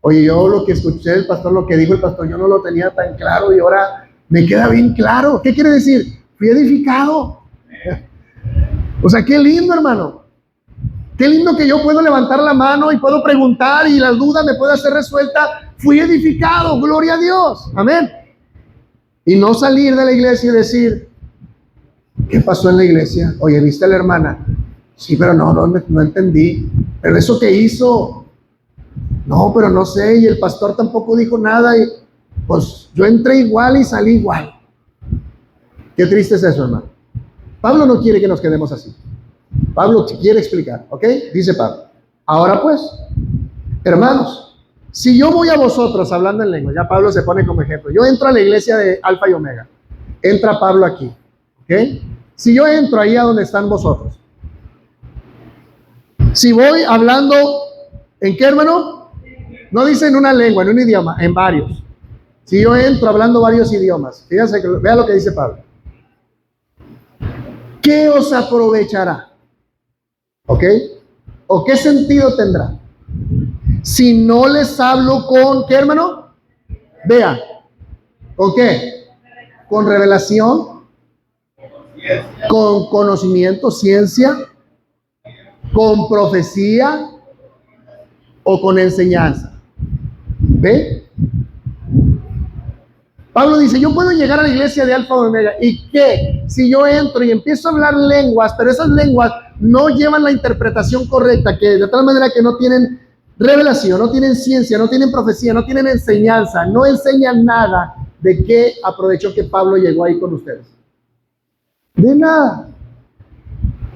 oye, yo lo que escuché del pastor, lo que dijo el pastor, yo no lo tenía tan claro y ahora me queda bien claro. ¿Qué quiere decir? Fui edificado. O sea, qué lindo, hermano. Qué lindo que yo puedo levantar la mano y puedo preguntar y la duda me puede ser resuelta. Fui edificado, gloria a Dios. Amén. Y no salir de la iglesia y decir, ¿qué pasó en la iglesia? Oye, ¿viste a la hermana? Sí, pero no entendí. Pero eso que hizo, no, pero no sé. Y el pastor tampoco dijo nada. Y pues yo entré igual y salí igual. Qué triste es eso, hermano. Pablo no quiere que nos quedemos así. Pablo quiere explicar, ¿ok? Dice Pablo. Ahora pues, hermanos, si yo voy a vosotros hablando en lengua, ya Pablo se pone como ejemplo. Yo entro a la iglesia de Alfa y Omega. Entra Pablo aquí, ¿ok? Si yo entro ahí a donde están vosotros. Si voy hablando, ¿en qué, hermano? No dice en una lengua, en un idioma, en varios. Si yo entro hablando varios idiomas, fíjense, vea lo que dice Pablo. ¿Qué os aprovechará? ¿Ok? ¿O qué sentido tendrá? Si no les hablo con, ¿qué, hermano? Vea, ¿con qué? Con revelación, con conocimiento, ciencia, con profecía o con enseñanza. ¿Ve? Pablo dice, yo puedo llegar a la iglesia de Alfa y Omega. ¿Y qué? Si yo entro y empiezo a hablar lenguas, pero esas lenguas no llevan la interpretación correcta, que de tal manera que no tienen revelación, no tienen ciencia, no tienen profecía, no tienen enseñanza, no enseñan nada, ¿de qué aprovechó que Pablo llegó ahí con ustedes? De nada.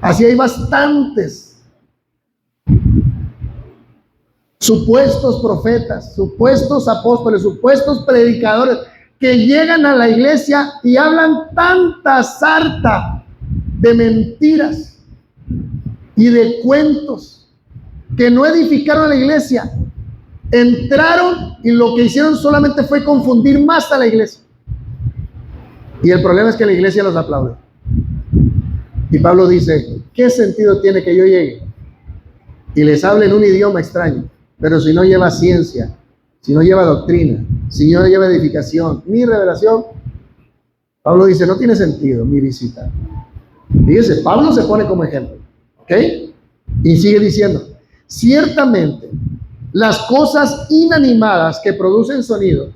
Así hay bastantes supuestos profetas, supuestos apóstoles, supuestos predicadores que llegan a la iglesia y hablan tanta sarta de mentiras y de cuentos que no edificaron a la iglesia. Entraron y lo que hicieron solamente fue confundir más a la iglesia. Y el problema es que la iglesia los aplaude. Y Pablo dice, ¿qué sentido tiene que yo llegue y les hable en un idioma extraño? Pero si no lleva ciencia, si no lleva doctrina, si no lleva edificación ni revelación, Pablo dice, no tiene sentido mi visita. Fíjese, Pablo se pone como ejemplo, ¿ok? Y sigue diciendo, ciertamente las cosas inanimadas que producen sonido,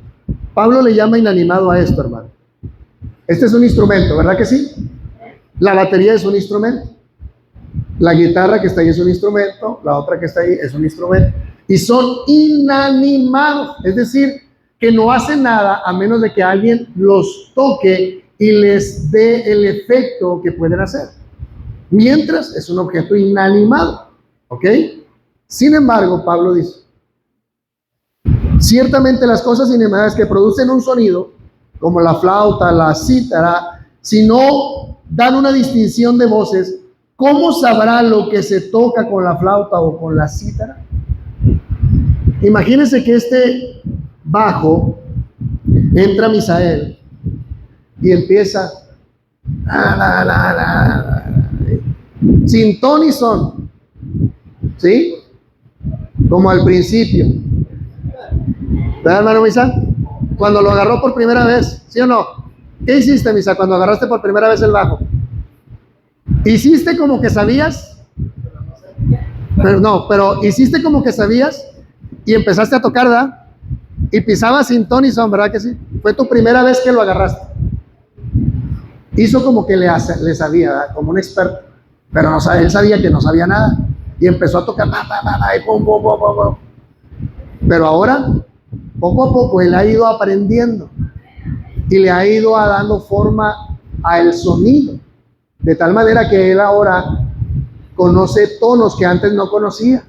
Pablo le llama inanimado a esto, hermano. Este es un instrumento, ¿verdad que sí? La batería es un instrumento. La guitarra que está ahí es un instrumento, la otra que está ahí es un instrumento. Y son inanimados, es decir, que no hacen nada a menos de que alguien los toque y les dé el efecto que pueden hacer. Mientras es un objeto inanimado, ¿ok? Sin embargo, Pablo dice, ciertamente las cosas inanimadas que producen un sonido, como la flauta, la cítara, si no dan una distinción de voces, ¿cómo sabrá lo que se toca con la flauta o con la cítara? Imagínense que este bajo entra Misael y empieza sin ton y son, ¿sí? Como al principio. ¿Verdad, hermano Misa? Cuando lo agarró por primera vez, ¿sí o no? ¿Qué hiciste, Misa, cuando agarraste por primera vez el bajo? ¿Hiciste como que sabías? Pero hiciste como que sabías y empezaste a tocar, ¿verdad? Y pisabas sin ton y son, ¿verdad que sí? Fue tu primera vez que lo agarraste. Hizo como que le sabía, ¿verdad? Como un experto. Pero no, él sabía que no sabía nada. Y empezó a tocar, y pum, pum, pum, pum, pum. Pero ahora, poco a poco, él ha ido aprendiendo. Y le ha ido dando forma al sonido. De tal manera que él ahora conoce tonos que antes no conocía.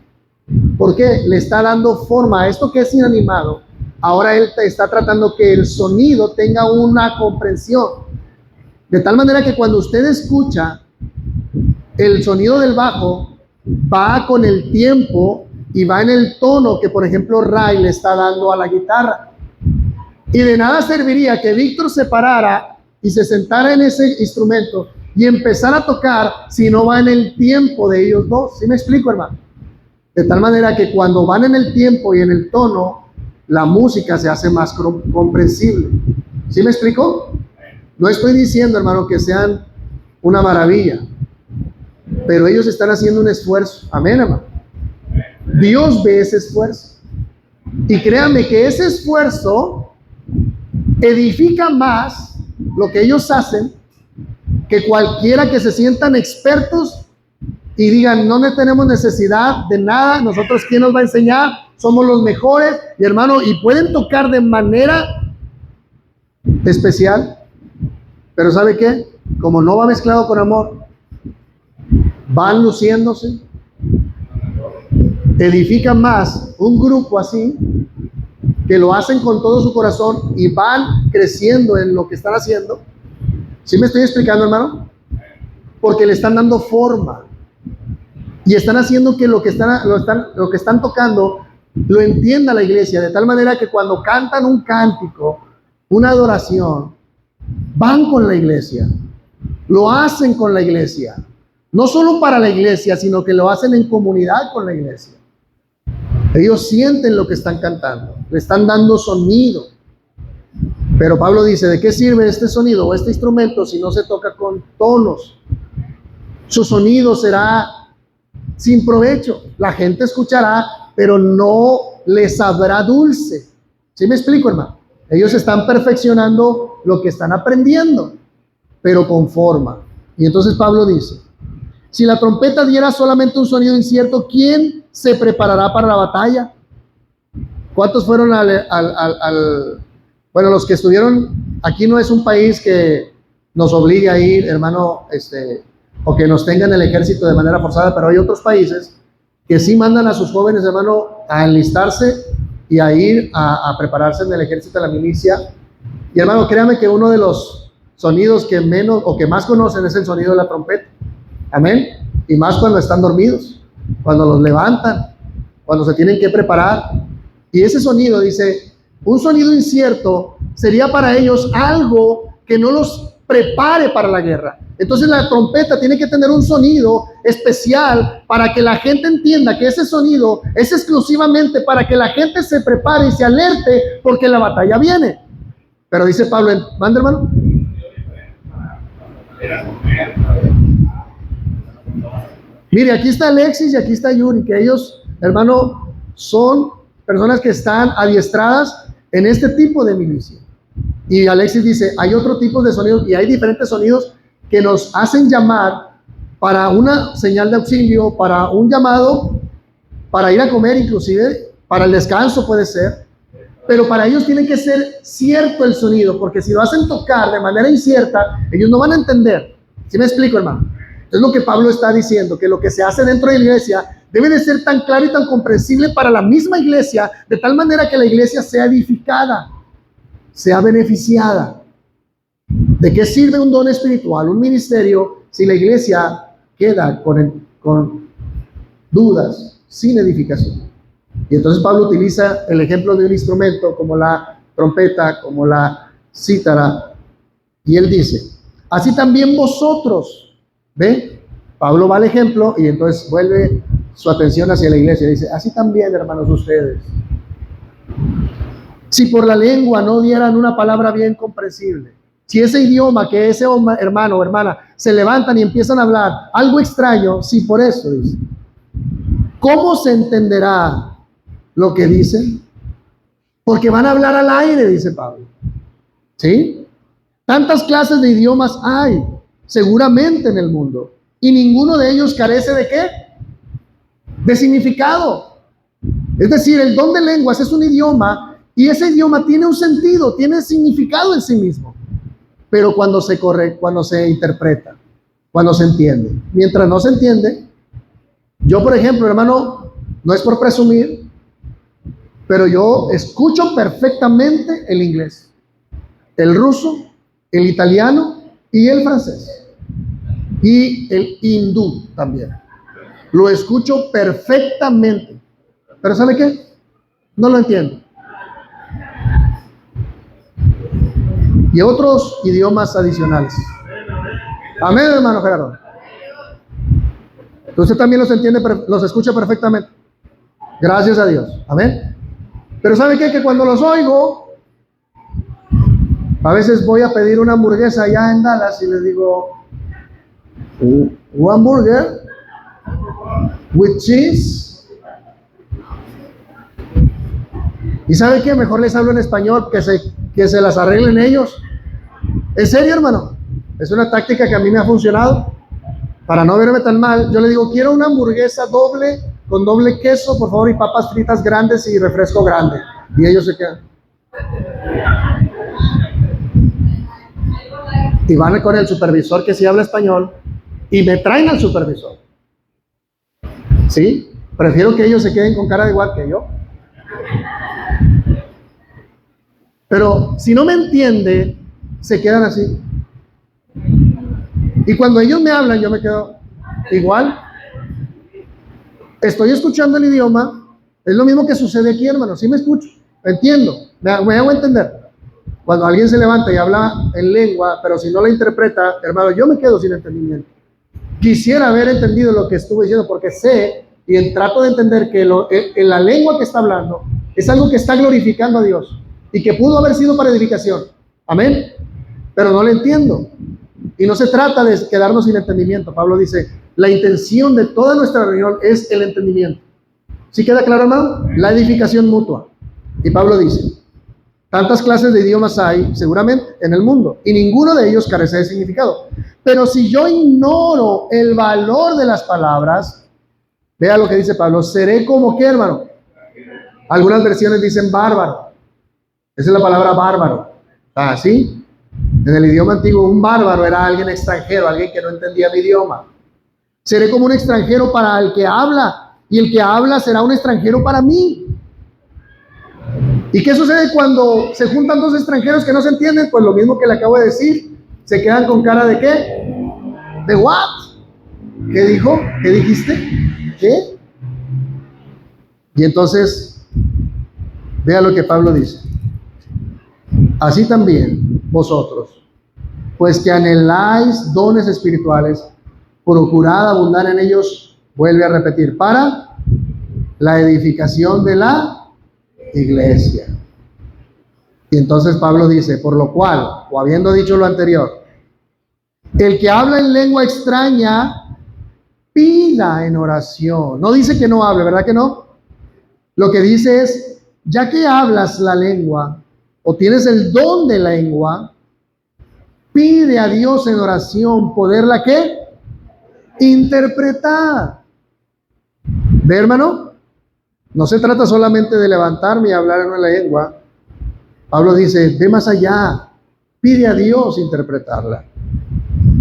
¿Por qué? Le está dando forma a esto que es inanimado. Ahora él está tratando que el sonido tenga una comprensión. De tal manera que cuando usted escucha el sonido del bajo, va con el tiempo y va en el tono que, por ejemplo, Ray le está dando a la guitarra. Y de nada serviría que Víctor se parara y se sentara en ese instrumento y empezara a tocar si no va en el tiempo de ellos dos. ¿Sí me explico, hermano? De tal manera que cuando van en el tiempo y en el tono, la música se hace más comprensible. ¿Sí me explico? No estoy diciendo, hermano, que sean una maravilla, pero ellos están haciendo un esfuerzo. Amén, hermano. Dios ve ese esfuerzo. Y créanme que ese esfuerzo edifica más lo que ellos hacen que cualquiera que se sientan expertos y digan, no tenemos necesidad de nada, nosotros quién nos va a enseñar, somos los mejores, y hermano, y pueden tocar de manera especial, pero ¿sabe qué? Como no va mezclado con amor, van luciéndose, edifican más un grupo así, que lo hacen con todo su corazón y van creciendo en lo que están haciendo. ¿Sí me estoy explicando, hermano? Porque le están dando forma y están haciendo que lo que están tocando lo entienda la iglesia, de tal manera que cuando cantan un cántico, una adoración, van con la iglesia, lo hacen con la iglesia, no solo para la iglesia, sino que lo hacen en comunidad con la iglesia. Ellos sienten lo que están cantando, le están dando sonido. Pero Pablo dice, ¿de qué sirve este sonido o este instrumento si no se toca con tonos? Su sonido será sin provecho. La gente escuchará, pero no les sabrá dulce. ¿Sí me explico, hermano? Ellos están perfeccionando lo que están aprendiendo, pero con forma. Y entonces Pablo dice, si la trompeta diera solamente un sonido incierto, ¿quién se preparará para la batalla? ¿Cuántos fueron bueno, los que estuvieron, aquí no es un país que nos obligue a ir, hermano, o que nos tengan el ejército de manera forzada, pero hay otros países que sí mandan a sus jóvenes, hermano, a enlistarse y a ir a prepararse en el ejército de la milicia. Y hermano, créame que uno de los sonidos que menos o que más conocen es el sonido de la trompeta. Amén. Y más cuando están dormidos, cuando los levantan, cuando se tienen que preparar. Y ese sonido, dice, un sonido incierto sería para ellos algo que no los prepare para la guerra. Entonces la trompeta tiene que tener un sonido especial para que la gente entienda que ese sonido es exclusivamente para que la gente se prepare y se alerte porque la batalla viene. Pero dice Pablo, ¿manda, hermano? Mire, aquí está Alexis y aquí está Yuri, que ellos, hermano, son personas que están adiestradas en este tipo de milicia. Y Alexis dice, hay otro tipo de sonidos y hay diferentes sonidos que nos hacen llamar para una señal de auxilio, para un llamado, para ir a comer inclusive, para el descanso puede ser, pero para ellos tiene que ser cierto el sonido, porque si lo hacen tocar de manera incierta, ellos no van a entender. ¿Sí me explico, hermano? Es lo que Pablo está diciendo, que lo que se hace dentro de la iglesia debe de ser tan claro y tan comprensible para la misma iglesia, de tal manera que la iglesia sea edificada, sea beneficiada. ¿De qué sirve un don espiritual, un ministerio, si la iglesia queda con dudas, sin edificación? Y entonces Pablo utiliza el ejemplo de un instrumento como la trompeta, como la cítara, y él dice, así también vosotros, ¿ve? Pablo va al ejemplo y entonces vuelve su atención hacia la iglesia, dice, así también, hermanos, ustedes, si por la lengua no dieran una palabra bien comprensible, si ese idioma que ese hermano o hermana se levantan y empiezan a hablar algo extraño, si por eso, dice, ¿cómo se entenderá lo que dicen? Porque van a hablar al aire, dice Pablo. ¿Sí? Tantas clases de idiomas hay, seguramente en el mundo, y ninguno de ellos carece ¿de qué? De significado. Es decir, el don de lenguas es un idioma y ese idioma tiene un sentido, tiene significado en sí mismo. Pero cuando se interpreta, cuando se entiende. Mientras no se entiende, yo por ejemplo, hermano, no es por presumir, pero yo escucho perfectamente el inglés, el ruso, el italiano y el francés. Y el hindú también. Lo escucho perfectamente. Pero ¿sabe qué? No lo entiendo. Y otros idiomas adicionales. Amén, hermano Gerardo. Usted también los entiende, los escucha perfectamente. Gracias a Dios. Amén. Pero ¿sabe qué? Que cuando los oigo, a veces voy a pedir una hamburguesa allá en Dallas y les digo, one burger with cheese. ¿Y sabe qué? Mejor les hablo en español, que se las arreglen ellos. En serio, hermano. Es una táctica que a mí me ha funcionado. Para no verme tan mal, yo le digo, quiero una hamburguesa doble, con doble queso, por favor, y papas fritas grandes y refresco grande. Y ellos se quedan. Y van con el supervisor que sí habla español y me traen al supervisor. ¿Sí? Prefiero que ellos se queden con cara de igual que yo. Pero si no me entiende, se quedan así. Y cuando ellos me hablan, yo me quedo igual. Estoy escuchando el idioma. Es lo mismo que sucede aquí, hermano. Sí me escucho, entiendo, me hago entender. Cuando alguien se levanta y habla en lengua, pero si no la interpreta, hermano, yo me quedo sin entendimiento. Quisiera haber entendido lo que estuve diciendo, porque sé y trato de entender que en la lengua que está hablando es algo que está glorificando a Dios y que pudo haber sido para edificación. Amén. Pero no lo entiendo. Y no se trata de quedarnos sin entendimiento. Pablo dice, la intención de toda nuestra reunión es el entendimiento. ¿Sí queda claro, hermano? La edificación mutua. Y Pablo dice, tantas clases de idiomas hay, seguramente, en el mundo, y ninguno de ellos carece de significado. Pero si yo ignoro el valor de las palabras, vea lo que dice Pablo, seré como ¿qué, hermano? Algunas versiones dicen bárbaro. Esa es la palabra bárbaro. Ah, ¿sí? En el idioma antiguo, un bárbaro era alguien extranjero, alguien que no entendía el idioma. Seré como un extranjero para el que habla, y el que habla será un extranjero para mí. ¿Y qué sucede cuando se juntan dos extranjeros que no se entienden? Pues lo mismo que le acabo de decir, se quedan con cara de ¿qué? ¿De what? ¿Qué dijo? ¿Qué dijiste? ¿Qué? Y entonces, vea lo que Pablo dice. Así también vosotros, pues que anheláis dones espirituales, procurad abundar en ellos, vuelve a repetir, para la edificación de la iglesia. Y entonces Pablo dice, por lo cual, o habiendo dicho lo anterior, el que habla en lengua extraña, pida en oración. No dice que no hable, ¿verdad que no? Lo que dice es, ya que hablas la lengua, o tienes el don de lengua, pide a Dios en oración poderla ¿qué? Interpretar. ¿Ve, hermano? No se trata solamente de levantarme y hablar en una lengua. Pablo dice, ve más allá, pide a Dios interpretarla.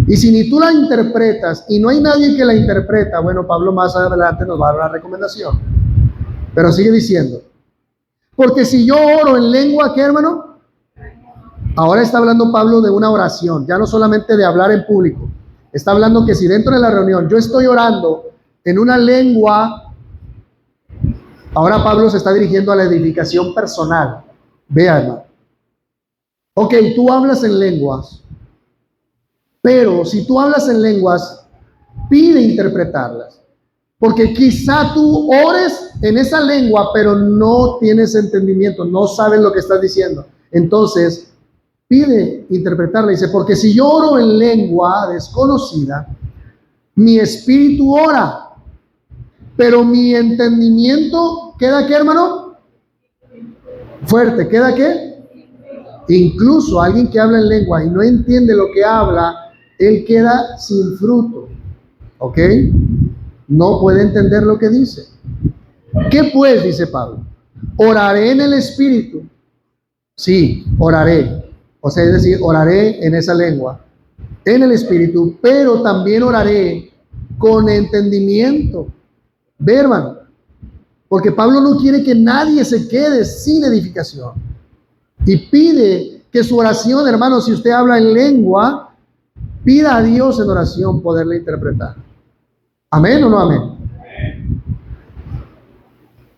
Y si ni tú la interpretas y no hay nadie que la interpreta, bueno, Pablo más adelante nos va a dar una recomendación. Pero sigue diciendo, porque si yo oro en lengua, ¿qué, hermano? Ahora está hablando Pablo de una oración, ya no solamente de hablar en público. Está hablando que si dentro de la reunión yo estoy orando en una lengua, ahora Pablo se está dirigiendo a la edificación personal. Vea, hermano. Ok, tú hablas en lenguas, pero si tú hablas en lenguas, pide interpretarlas. Porque quizá tú ores en esa lengua, pero no tienes entendimiento, no sabes lo que estás diciendo. Entonces, pide interpretarla. Dice, porque si yo oro en lengua desconocida, mi espíritu ora, pero mi entendimiento queda ¿qué, hermano? Fuerte, ¿queda qué? Incluso alguien que habla en lengua y no entiende lo que habla, él queda sin fruto. ¿Ok? No puede entender lo que dice. ¿Qué pues? Dice Pablo. ¿Oraré en el espíritu? Sí, oraré. O sea, es decir, oraré en esa lengua, en el espíritu, pero también oraré con entendimiento. Ve, hermano, porque Pablo no quiere que nadie se quede sin edificación. Y pide que su oración, hermano, si usted habla en lengua, pida a Dios en oración poderla interpretar. ¿Amén o no amén?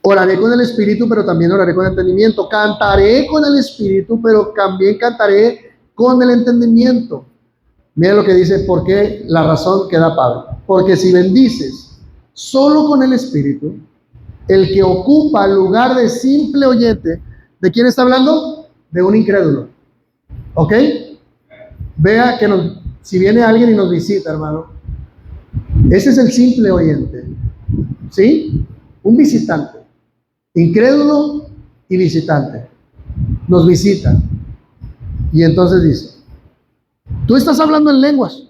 Oraré con el espíritu, pero también oraré con entendimiento. Cantaré con el espíritu, pero también cantaré con el entendimiento. Mira lo que dice, ¿por qué? La razón que da Pablo. Porque si bendices solo con el espíritu, el que ocupa el lugar de simple oyente. ¿De quién está hablando? De un incrédulo. ¿Ok? Vea que si viene alguien y nos visita, hermano, ese es el simple oyente. ¿Sí? Un visitante. Incrédulo y visitante. Nos visita. Y entonces dice, tú estás hablando en lenguas,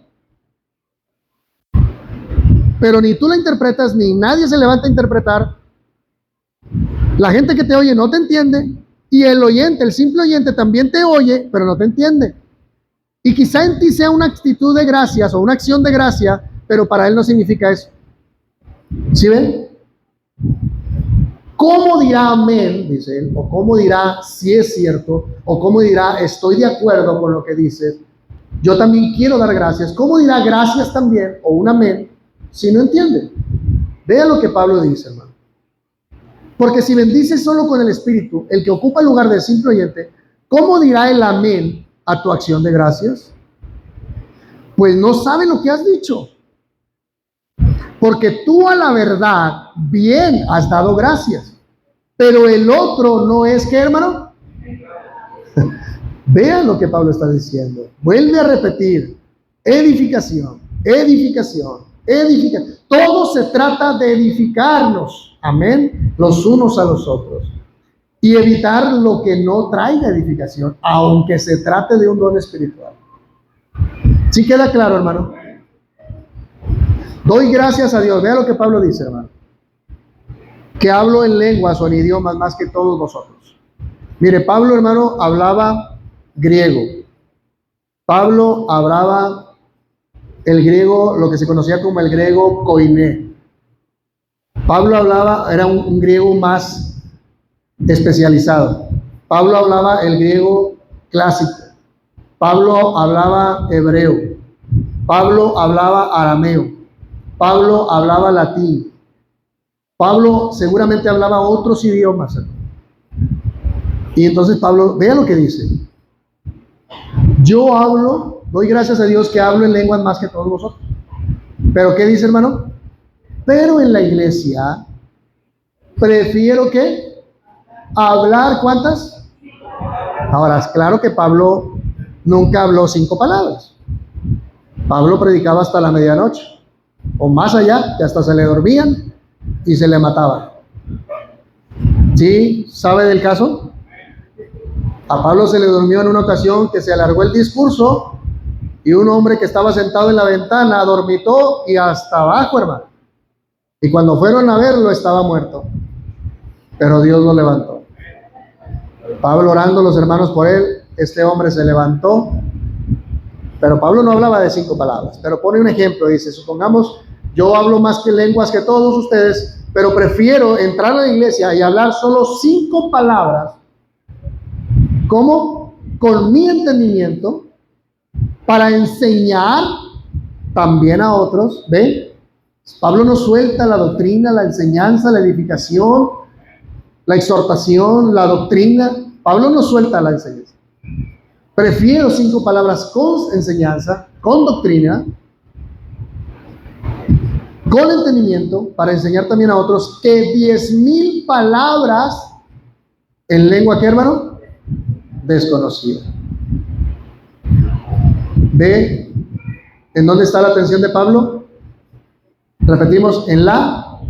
pero ni tú la interpretas, ni nadie se levanta a interpretar. La gente que te oye no te entiende, y el oyente, el simple oyente, también te oye, pero no te entiende. Y quizá en ti sea una actitud de gracias o una acción de gracia, pero para él no significa eso. ¿Sí ven? ¿Cómo dirá amén? Dice él, o cómo dirá si es cierto, o cómo dirá estoy de acuerdo con lo que dices. Yo también quiero dar gracias. ¿Cómo dirá gracias también, o un amén, si no entiende? Vea lo que Pablo dice, hermano. Porque si bendices solo con el Espíritu, el que ocupa el lugar del simple oyente, ¿cómo dirá el amén a tu acción de gracias? Pues no sabe lo que has dicho. Porque tú a la verdad bien has dado gracias, pero el otro no es, ¿qué, hermano? Vean lo que Pablo está diciendo. Vuelve a repetir. Edificación, edificación, edificación. Todo se trata de edificarnos, amén, los unos a los otros. Y evitar lo que no traiga edificación, aunque se trate de un don espiritual. ¿Sí queda claro, hermano? Doy gracias a Dios. Vea lo que Pablo dice, hermano. Que hablo en lenguas o en idiomas más que todos vosotros. Mire, Pablo, hermano, hablaba griego. Pablo hablaba el griego, lo que se conocía como el griego koiné. Pablo hablaba, era un griego más especializado. Pablo hablaba el griego clásico. Pablo hablaba hebreo. Pablo hablaba arameo. Pablo hablaba latín. Pablo seguramente hablaba otros idiomas. Y entonces Pablo, vea lo que dice. Yo hablo, doy gracias a Dios que hablo en lenguas más que todos vosotros. Pero ¿qué dice, hermano? Pero en la iglesia prefiero que hablar, ¿cuántas? Ahora, es claro que Pablo nunca habló 5 palabras. Pablo predicaba hasta la medianoche, o más allá, que hasta se le dormían y se le mataban. ¿Sí? ¿Sabe del caso? A Pablo se le durmió en una ocasión que se alargó el discurso y un hombre que estaba sentado en la ventana dormitó y hasta abajo, hermano. Y cuando fueron a verlo estaba muerto, pero Dios lo levantó. Pablo orando, los hermanos por él, este hombre se levantó, pero Pablo no hablaba de 5 palabras, pero pone un ejemplo, dice, supongamos, yo hablo más que lenguas que todos ustedes, pero prefiero entrar a la iglesia y hablar solo 5 palabras, ¿cómo? Con mi entendimiento, para enseñar también a otros. ¿Ven? Pablo no suelta la doctrina, la enseñanza, la edificación, la exhortación, la doctrina. Pablo no suelta la enseñanza. Prefiero 5 palabras con enseñanza, con doctrina, con entendimiento, para enseñar también a otros, que 10,000 palabras en lengua, ¿qué, hermano? Desconocida. ¿Ve en dónde está la atención de Pablo? Repetimos, en la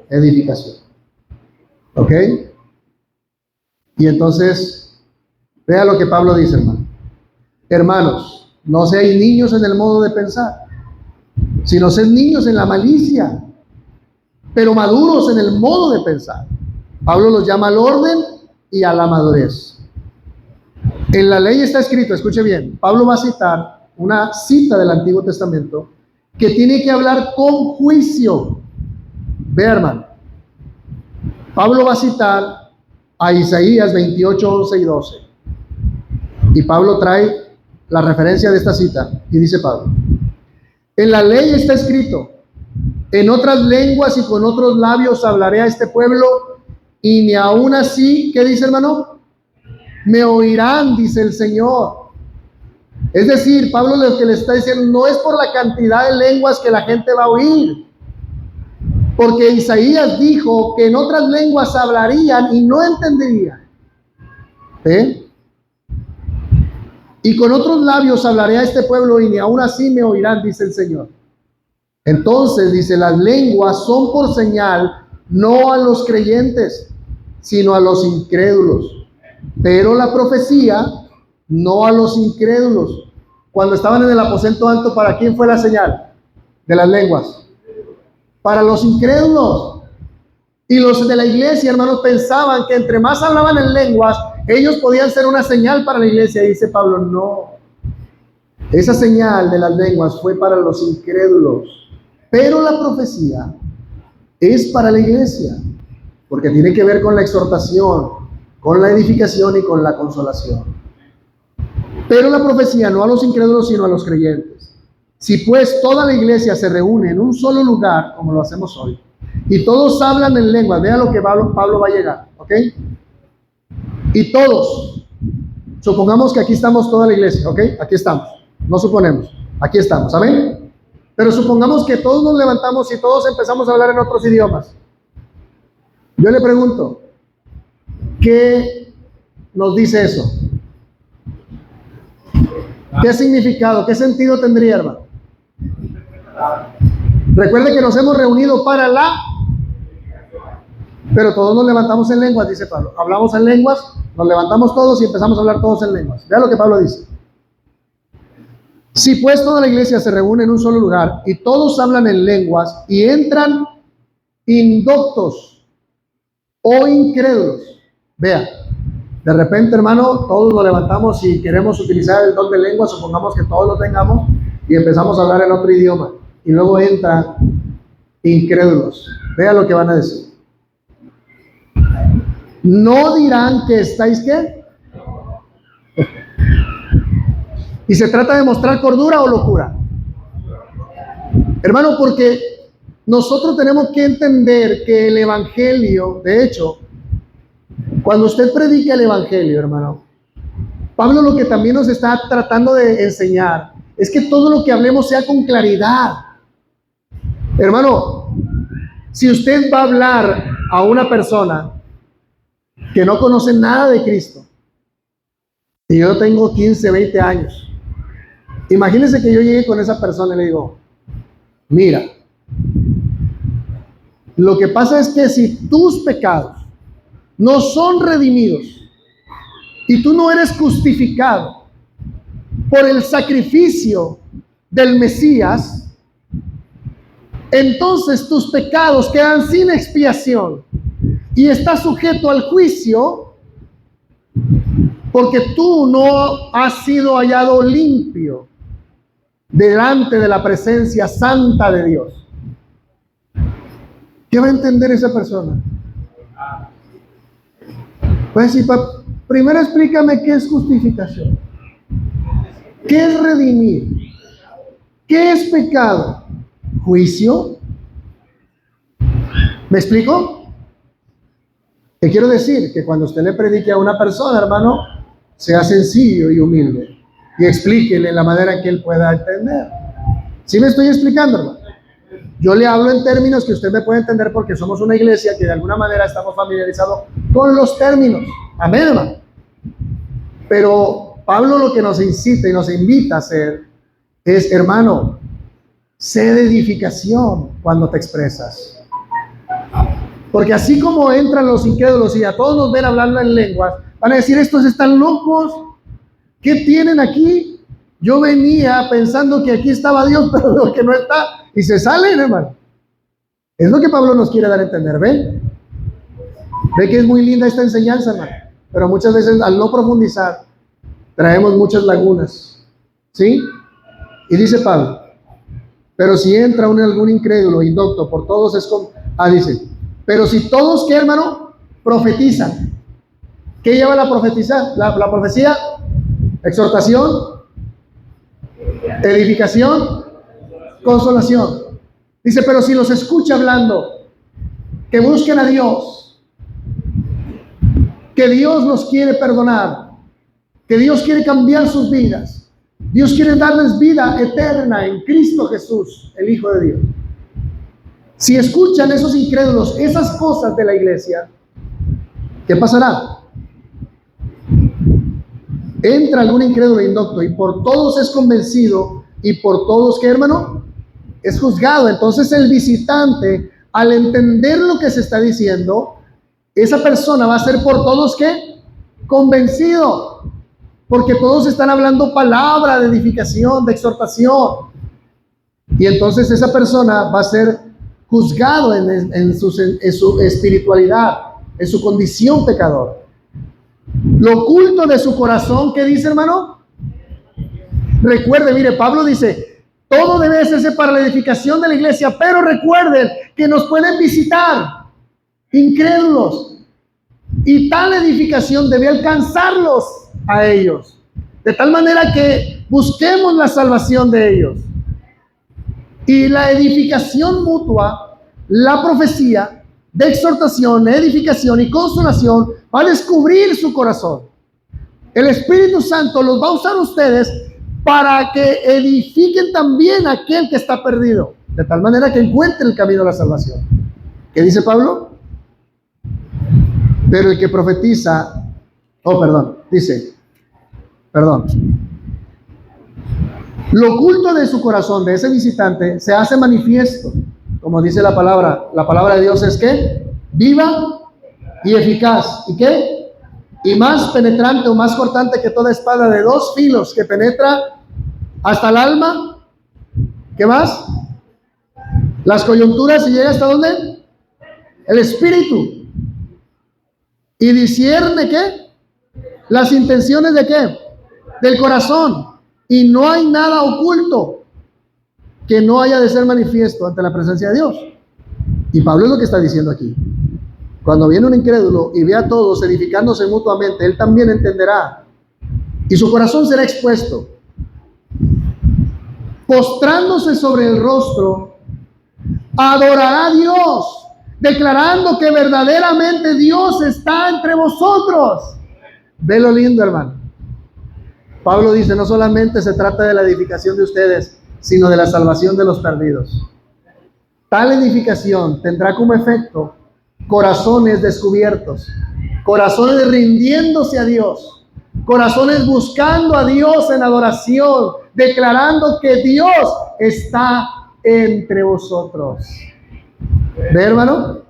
edificación. ¿Ok? Y entonces, vea lo que Pablo dice, hermano. Hermanos, no seáis niños en el modo de pensar, sino sed niños en la malicia, pero maduros en el modo de pensar. Pablo los llama al orden y a la madurez. En la ley está escrito, escuche bien, Pablo va a citar una cita del Antiguo Testamento que tiene que hablar con juicio. Vea, hermano, Pablo va a citar a Isaías 28, 11 y 12. Y Pablo trae la referencia de esta cita y dice Pablo: en la ley está escrito, en otras lenguas y con otros labios hablaré a este pueblo, y ni aún así, ¿qué dice, hermano? Me oirán, dice el Señor. Es decir, Pablo lo que le está diciendo no es por la cantidad de lenguas que la gente va a oír, Porque Isaías dijo que en otras lenguas hablarían y no entenderían. ¿Eh? Y con otros labios hablaré a este pueblo y ni aún así me oirán, dice el Señor. Entonces, dice, las lenguas son por señal, no a los creyentes, sino a los incrédulos. Pero la profecía, no a los incrédulos. Cuando estaban en el aposento alto, ¿para quién fue la señal de las lenguas? Para los incrédulos. Y los de la iglesia, hermanos, pensaban que entre más hablaban en lenguas, ellos podían ser una señal para la iglesia. Y dice Pablo, no. Esa señal de las lenguas fue para los incrédulos. Pero la profecía es para la iglesia, porque tiene que ver con la exhortación, con la edificación y con la consolación. Pero la profecía no a los incrédulos, sino a los creyentes. Si pues toda la iglesia se reúne en un solo lugar, como lo hacemos hoy, y todos hablan en lenguas, vean lo que Pablo va a llegar, ¿ok? Y todos, supongamos que aquí estamos toda la iglesia, ¿ok? Aquí estamos, no suponemos, aquí estamos, ¿amén? Pero supongamos que todos nos levantamos y todos empezamos a hablar en otros idiomas. Yo le pregunto, ¿qué nos dice eso? ¿Qué significado, qué sentido tendría, hermano? Recuerde que nos hemos reunido para pero todos nos levantamos en lenguas, dice Pablo. Hablamos en lenguas, nos levantamos todos y empezamos a hablar todos en lenguas. Vea lo que Pablo dice. Si pues toda la iglesia se reúne en un solo lugar y todos hablan en lenguas y entran indoctos o incrédulos. Vea, de repente, hermano, todos nos levantamos y queremos utilizar el don de lengua, supongamos que todos lo tengamos, y empezamos a hablar en otro idioma. Y luego entran incrédulos. Vea lo que van a decir. No dirán que estáis, ¿qué? Y se trata de mostrar cordura o locura. Hermano, porque nosotros tenemos que entender que el evangelio, de hecho, cuando usted predica el evangelio, hermano, Pablo lo que también nos está tratando de enseñar es que todo lo que hablemos sea con claridad. Hermano, si usted va a hablar a una persona que no conoce nada de Cristo, y yo tengo 15, 20 años, imagínense que yo llegue con esa persona y le digo, mira, lo que pasa es que si tus pecados no son redimidos y tú no eres justificado por el sacrificio del Mesías, entonces tus pecados quedan sin expiación y estás sujeto al juicio porque tú no has sido hallado limpio delante de la presencia santa de Dios. ¿Qué va a entender esa persona? Pues sí, primero explícame qué es justificación, qué es redimir, qué es pecado, juicio. ¿Me explico? ¿Qué quiero decir? Que cuando usted le predique a una persona, hermano, sea sencillo y humilde y explíquele en la manera en que él pueda entender. ¿Sí me estoy explicando, hermano? Yo le hablo en términos que usted me puede entender porque somos una iglesia que de alguna manera estamos familiarizados con los términos. Amén, hermano. Pero Pablo lo que nos incita y nos invita a hacer es, hermano, sé de edificación cuando te expresas. Porque así como entran los incrédulos y a todos nos ven hablando en lenguas, van a decir, estos están locos. ¿Qué tienen aquí? Yo venía pensando que aquí estaba Dios, pero veo que no está. Y se salen, hermano. Es lo que Pablo nos quiere dar a entender, ¿ven? Ve que es muy linda esta enseñanza, hermano. Pero muchas veces al no profundizar, traemos muchas lagunas. ¿Sí? Y dice Pablo, pero si entra algún incrédulo, indocto, por todos es como... dice, pero si todos, ¿qué, hermano? Profetizan. ¿Qué lleva la profetizar? La profecía, exhortación, edificación, consolación. Dice, pero si los escucha hablando, que busquen a Dios, que Dios los quiere perdonar, que Dios quiere cambiar sus vidas, Dios quiere darles vida eterna en Cristo Jesús, el Hijo de Dios. Si escuchan esos incrédulos esas cosas de la iglesia, ¿qué pasará? Entra algún incrédulo indocto y por todos es convencido y por todos, ¿qué, hermano? Es juzgado. Entonces el visitante, al entender lo que se está diciendo, esa persona va a ser por todos, ¿qué? Convencido. Porque todos están hablando palabra de edificación, de exhortación. Y entonces esa persona va a ser juzgado en su espiritualidad, en su condición pecador. Lo oculto de su corazón, ¿qué dice, hermano? Recuerde, mire, Pablo dice, todo debe hacerse para la edificación de la iglesia, pero recuerden que nos pueden visitar incrédulos y tal edificación debe alcanzarlos a ellos, de tal manera que busquemos la salvación de ellos. Y la edificación mutua, la profecía de exhortación, edificación y consolación va a descubrir su corazón. El Espíritu Santo los va a usar ustedes para que edifiquen también a aquel que está perdido, de tal manera que encuentre el camino a la salvación. ¿Qué dice Pablo? Pero el que profetiza, lo oculto de su corazón, de ese visitante, se hace manifiesto, como dice la palabra de Dios es que viva y eficaz, ¿y qué? Y más penetrante o más cortante que toda espada de dos filos, que penetra hasta el alma, ¿qué más? Las coyunturas, y llega hasta ¿dónde? El espíritu, y discierne, ¿qué? Las intenciones de ¿qué? Del corazón. Y no hay nada oculto que no haya de ser manifiesto ante la presencia de Dios. Y Pablo es lo que está diciendo aquí. Cuando viene un incrédulo y ve a todos edificándose mutuamente, él también entenderá. Y su corazón será expuesto. Postrándose sobre el rostro, adorará a Dios, declarando que verdaderamente Dios está entre vosotros. Ve lo lindo, hermano. Pablo dice, no solamente se trata de la edificación de ustedes, sino de la salvación de los perdidos. Tal edificación tendrá como efecto corazones descubiertos, corazones rindiéndose a Dios, corazones buscando a Dios en adoración, declarando que Dios está entre vosotros. ¿Ve, hermano?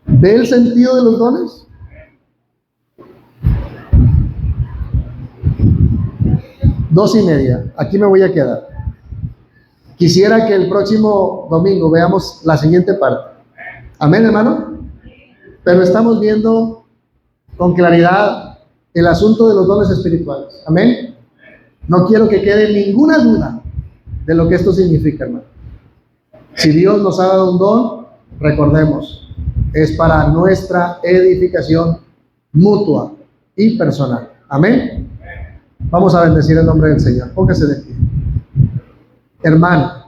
¿Ve el sentido de los dones? 2:30, aquí me voy a quedar. Quisiera que el próximo domingo veamos la siguiente parte. Amén, hermano. Pero estamos viendo con claridad el asunto de los dones espirituales. Amén. No quiero que quede ninguna duda de lo que esto significa, hermano. Si Dios nos ha dado un don, recordemos, es para nuestra edificación mutua y personal. Amén. Vamos a bendecir el nombre del Señor. Póngase de pie. Hermano,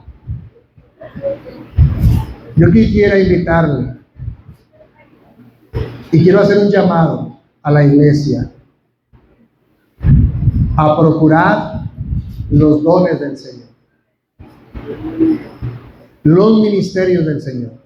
yo quisiera invitarle y quiero hacer un llamado a la iglesia a procurar los dones del Señor, los ministerios del Señor.